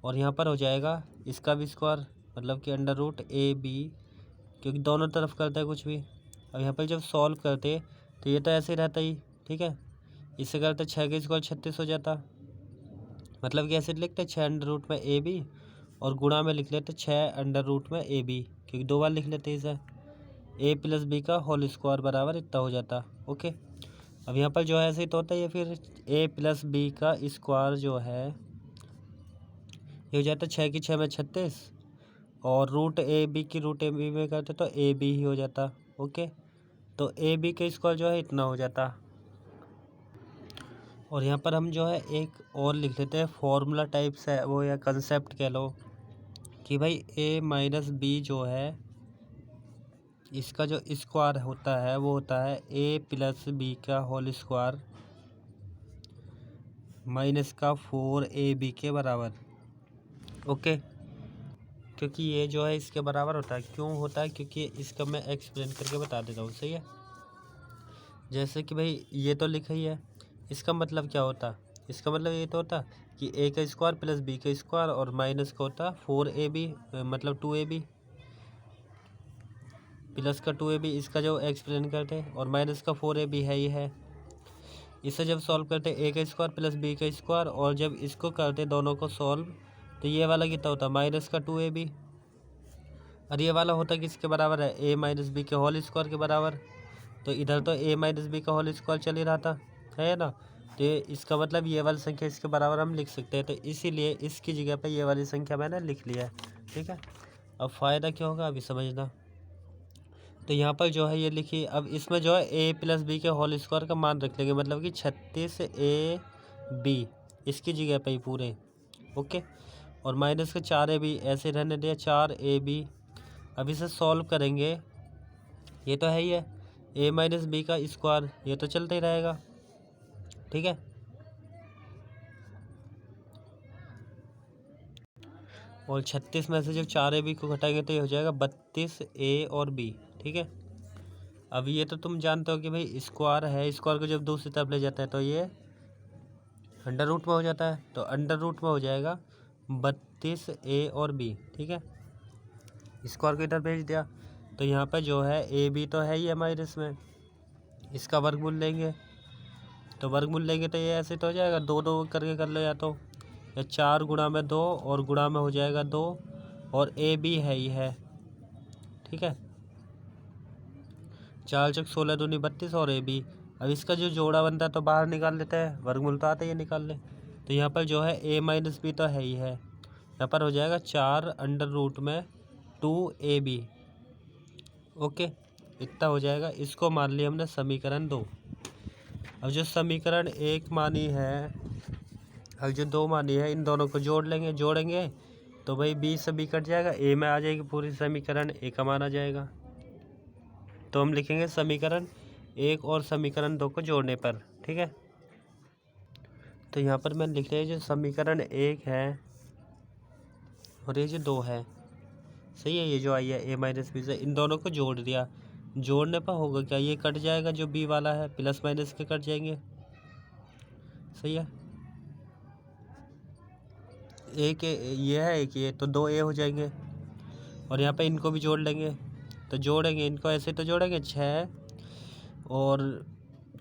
और यहाँ पर हो जाएगा इसका भी स्क्वायर, मतलब कि अंडर रूट ए बी, क्योंकि दोनों तरफ करते हैं कुछ भी। अब यहाँ पर जब सॉल्व करते तो ये तो ऐसे ही रहता ही, ठीक है। इससे करते 6 का स्क्वायर 36 हो जाता, मतलब कि ऐसे लिखते 6 अंडर रूट में ए बी, और गुणा में लिख लेते 6 अंडर रूट में ए बी, क्योंकि 2 बार लिख लेते इसे। ए प्लस बी का होल स्क्वायर बराबर इतना हो जाता। ओके, अब यहाँ पर जो है ऐसे ही तो होता है ये, फिर ए प्लस बी का स्क्वायर जो है ये हो जाता 6 की 6 में 36, और रूट ए बी की रूट ए बी में करते तो ए बी ही हो जाता। ओके, तो ए बी का स्क्वायर जो है इतना हो जाता। और यहाँ पर हम जो है एक और लिख लेते हैं फॉर्मूला टाइप से, वो या कंसेप्ट कह लो, कि भाई ए माइनस बी जो है इसका जो स्क्वायर होता है वो होता है ए प्लस बी का होल स्क्वायर माइनस का 4ab के बराबर। ओके, क्योंकि ये जो है इसके बराबर होता है। क्यों होता है, क्योंकि इसका मैं एक्सप्लेन करके बता देता हूँ, सही है। जैसे कि भाई ये तो लिखा ही है, इसका मतलब क्या होता, इसका मतलब ये तो होता कि a का स्क्वायर प्लस b का स्क्वायर, और माइनस का होता 4ab, मतलब 2ab प्लस का 2ab, इसका जो एक्सप्लेन करते हैं, और माइनस का 4ab है ही है। इसे जब सॉल्व करते ए का स्क्वायर प्लस बी का स्क्वायर, और जब इसको करते दोनों को सॉल्व, तो ये वाला कितना होता माइनस का 2ab, और ये वाला होता किसके बराबर है, ए माइनस बी के होल स्क्वायर के बराबर। तो इधर तो ए माइनस बी का होल स्क्वायर चल ही रहा था, है ना। तो इसका मतलब ये वाली संख्या इसके बराबर हम लिख सकते हैं, तो इसीलिए इसकी जगह पे ये वाली संख्या मैंने लिख लिया है, ठीक है। अब फ़ायदा क्या होगा अभी समझना। तो यहाँ पर जो है ये लिखिए, अब इसमें जो है ए प्लस बी के होल स्क्वायर का मान रख लेंगे, मतलब कि 36ab इसकी जगह पे ही पूरे। ओके, और माइनस का 4ab ऐसे रहने दिया 4ab। अब इसे सॉल्व करेंगे, ये तो है ही है ए माइनस बी का स्क्वायर, ये तो चलता ही रहेगा, ठीक है। और 36 में से जब 4ab को घटाएंगे तो ये हो जाएगा 32a और b, ठीक है। अब ये तो तुम जानते हो कि भाई स्क्वायर है, स्क्वायर को जब दूसरी तरफ ले जाता है तो ये अंडर रूट में हो जाता है, तो अंडर रूट में हो जाएगा 32a और b, ठीक है। स्क्वायर को इधर भेज दिया, तो यहाँ पर जो है ए बी तो है ही हमारे इसमें, इसका वर्गमूल लेंगे, तो वर्गमूल लेंगे तो ये ऐसे तो हो जाएगा 2 करके कर लो, या 4 गुणा में 2 और गुणा में हो जाएगा 2, और ए बी है ही है, ठीक है। 4 चौक 16 दूनी 32 और ए बी। अब इसका जो जोड़ा बनता है तो बाहर निकाल लेते हैं, वर्गमूल तो आता ही है निकाल ले। तो यहाँ पर जो है ए माइनस बी तो है ही है, यहाँ पर हो जाएगा 4 अंडर रूट में 2ab। ओके, इतना हो जाएगा। इसको मान लिया हमने समीकरण 2। अब जो समीकरण 1 मानी है, अब जो 2 मानी है, इन दोनों को जोड़ेंगे तो भाई b से b कट जाएगा, a में आ जाएगी पूरी समीकरण, a का मान आ जाएगा। तो हम लिखेंगे समीकरण 1 और समीकरण 2 को जोड़ने पर, ठीक है। तो यहाँ पर मैं लिख रहा हूँ जो समीकरण 1 है और ये जो 2 है, सही है। ये जो आई है ए माइनस बी से, इन दोनों को जोड़ दिया, जोड़ने पर होगा क्या, ये कट जाएगा, जो बी वाला है प्लस माइनस के कट जाएंगे, सही है। एक ये है, एक ये, तो 2a हो जाएंगे, और यहाँ पे इनको भी जोड़ लेंगे। तो जोड़ेंगे इनको, ऐसे तो जोड़ेंगे 6 और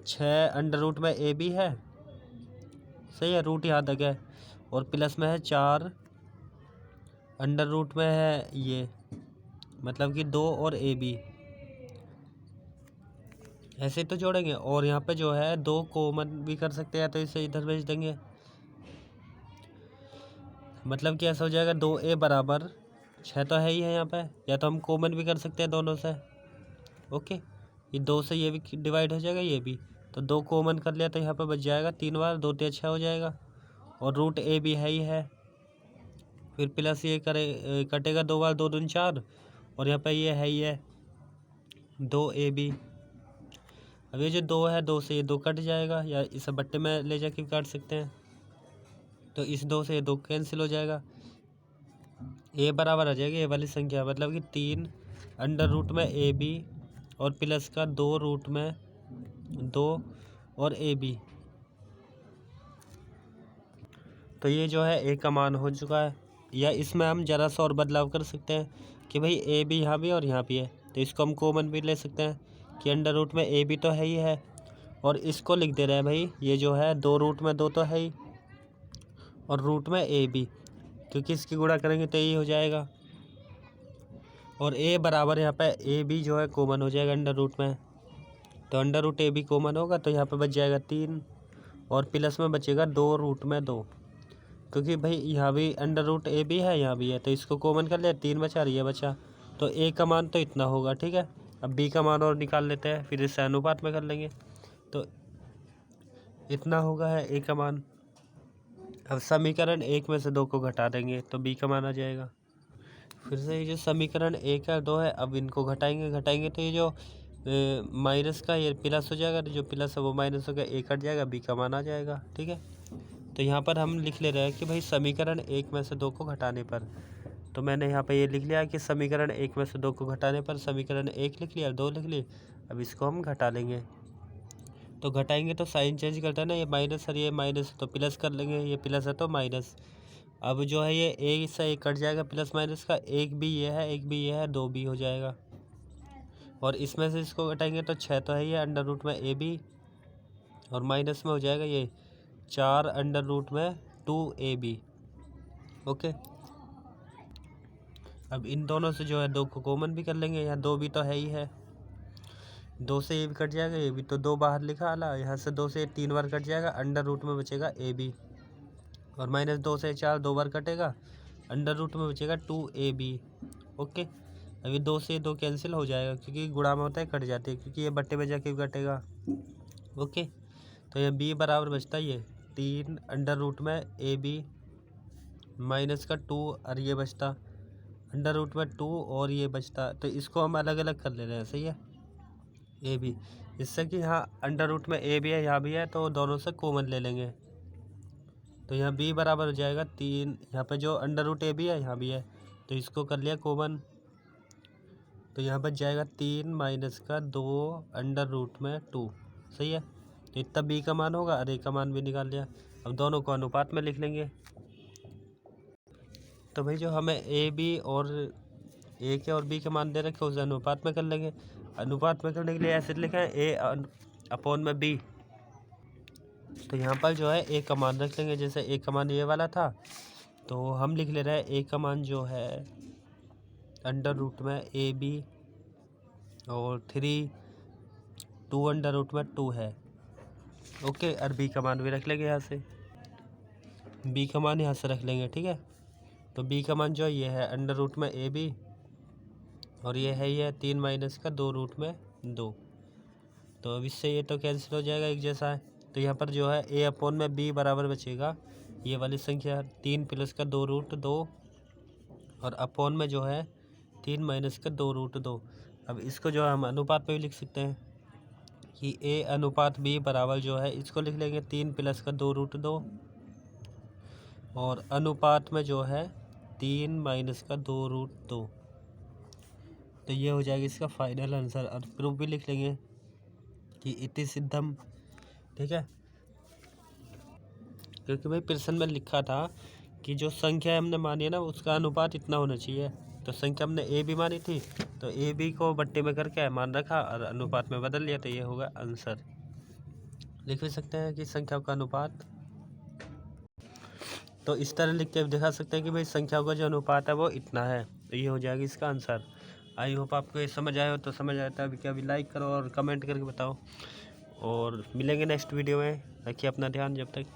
6 अंडर रूट में ए बी है, सही है, रूट यहाँ तक है, और प्लस में है 4 अंडर रूट में है ये, मतलब कि 2 और ए बी, ऐसे तो जोड़ेंगे। और यहाँ पे जो है 2 कॉमन भी कर सकते हैं, तो इसे इधर भेज देंगे, मतलब कि ऐसा हो जाएगा 2a बराबर 6 तो है ही है यहाँ पे, या तो हम कॉमन भी कर सकते हैं दोनों से। ओके, ये 2 से ये भी डिवाइड हो जाएगा, ये भी, तो 2 कॉमन कर लिया तो यहाँ पे बच जाएगा 3 बार, 2 3 6 हो जाएगा। और रूट ए भी है ही है, फिर प्लस ये कटेगा 2 बार, 2 दूनी 4, और यहाँ पे ये है ही है 2ab। अब ये जो 2 है, 2 से ये 2 कट जाएगा, या इसे बट्टे में ले जाके काट सकते हैं, तो इस 2 से ये 2 कैंसिल हो जाएगा। ए बराबर आ जाएगी ये वाली संख्या, मतलब कि 3 अंडर रूट में ए बी और प्लस का 2 रूट में 2 और ए बी। तो ये जो है ए का मान हो चुका है। या इसमें हम ज़रा सा और बदलाव कर सकते हैं कि भाई ए भी यहाँ भी और यहाँ भी है, तो इसको हम कॉमन भी ले सकते हैं कि अंडर रूट में ए भी तो है ही है, और इसको लिख दे रहे हैं भाई ये जो है 2 रूट में 2 तो है ही, और रूट में ए बी, क्योंकि इसकी गुणा करेंगे तो ये हो जाएगा। और ए बराबर यहाँ पे ए बी जो है कॉमन हो जाएगा अंडर रूट में, तो under root A B common होगा, तो यहाँ पे बच जाएगा 3, और प्लस में बचेगा 2 रूट में 2, क्योंकि भाई यहाँ भी अंडर रूट ए बी है, यहाँ भी है, तो इसको कॉमन कर लिया, 3 बचा और ये बचा, तो ए का मान तो इतना होगा। ठीक है, अब बी का मान और निकाल लेते हैं, फिर इससे अनुपात में कर लेंगे, तो इतना होगा है ए का मान। अब समीकरण 1 में से 2 को घटा देंगे तो बी का मान आ जाएगा। फिर से ये जो समीकरण 1 और 2 है, अब इनको घटाएंगे तो ये जो माइनस का ये प्लस हो जाएगा, तो जो प्लस है वो माइनस हो गया, ए कट जाएगा, बी का मान आ जाएगा। ठीक है, तो यहाँ पर हम लिख ले रहे हैं कि भाई समीकरण 1 में से 2 को घटाने पर, तो मैंने यहाँ पे ये लिख लिया कि समीकरण 1 में से 2 को घटाने पर समीकरण 1 लिख लिया, 2 लिख लिए। अब इसको हम घटा लेंगे, तो घटाएंगे तो साइन चेंज करता है ना, ये माइनस और ये माइनस, तो प्लस कर लेंगे, ये प्लस है तो माइनस। अब जो है ये एक से एक कट जाएगा प्लस माइनस का, एक भी ये है, एक भी ये है, 2 भी हो जाएगा। और इसमें से इसको घटाएंगे तो 6 तो है ये अंडर रूट में ए बी, और माइनस में हो जाएगा ये 4 अंडर रूट में 2ab। ओके, अब इन दोनों से जो है 2 को कॉमन भी कर लेंगे, यहाँ 2 भी तो है ही है, 2 से ये भी कट जाएगा, ये भी तो 2 बाहर लिखा आला, यहाँ से 2 से 3 बार कट जाएगा, अंडर रूट में बचेगा ab, और माइनस 2 से 4 2 बार कटेगा, अंडर रूट में बचेगा 2ab। ओके, अभी 2 से 2 कैंसिल हो जाएगा, क्योंकि गुणा में होता है कट जाते हैं, क्योंकि ये बट्टे में जाके कटेगा। ओके, तो ये b बराबर बचता है ये 3 अंडर रूट में ए बी माइनस का 2, और ये बचता अंडर रूट में 2, और ये बचता, तो इसको हम अलग अलग कर ले रहे हैं। सही है, ए बी, इससे कि यहाँ अंडर रूट में ए भी है, यहाँ भी है, तो दोनों से कॉमन ले लेंगे, तो यहाँ b बराबर हो जाएगा 3, यहाँ पे जो अंडर रूट ए भी है यहाँ भी है, तो इसको कर लिया कॉमन, तो यहाँ पर जाएगा 3 माइनस का 2 अंडर रूट में 2। सही है, तो इतना b का मान होगा, और a का मान भी निकाल लिया। अब दोनों को अनुपात में लिख लेंगे, तो भाई जो हमें ए बी और ए के और बी के मान दे रखे उसे अनुपात में कर लेंगे। अनुपात में करने के लिए ऐसे लिखा है ए अपॉन में बी, तो यहाँ पर जो है ए का मान रख लेंगे, जैसे ए का मान ये वाला था, तो हम लिख ले रहे हैं ए का मान जो है अंडर रूट में ए बी और 2 अंडर रूट में 2 है। ओके, और बी का मान भी रख लेंगे, यहाँ से बी का मान यहाँ से रख लेंगे। ठीक है, तो बी का मान जो ये है अंडर रूट में ए बी, और ये है ये 3 माइनस का 2 रूट में 2, तो अब इससे ये तो कैंसिल हो जाएगा, एक जैसा है, तो यहाँ पर जो है ए अपॉन में बी बराबर बचेगा ये वाली संख्या 3 प्लस का 2 रूट 2, और अपॉन में जो है 3 माइनस का 2 रूट 2। अब इसको जो है हम अनुपात में भी लिख सकते हैं कि ए अनुपात बी बराबर जो है, इसको लिख लेंगे 3 प्लस का 2 रूट 2, और अनुपात में जो है 3 माइनस का 2 रूट 2, तो ये हो जाएगा इसका फाइनल आंसर। और प्रूफ भी लिख लेंगे कि इति सिद्धम। ठीक है, क्योंकि भाई प्रश्न में लिखा था कि जो संख्या हमने मानी है ना उसका अनुपात इतना होना चाहिए, तो संख्या हमने ए बी मानी थी, तो ए बी को बट्टे में करके मान रखा और अनुपात में बदल लिया, तो ये होगा आंसर। लिख भी सकते हैं कि संख्याओं का अनुपात, तो इस तरह लिख के दिखा सकते हैं कि भाई संख्याओं का जो अनुपात है वो इतना है, तो ये हो जाएगा इसका आंसर। आई होप आपको ये समझ आया हो, तो समझ आया था अभी लाइक करो और कमेंट करके बताओ, और मिलेंगे नेक्स्ट वीडियो में। रखिए अपना ध्यान, जब तक।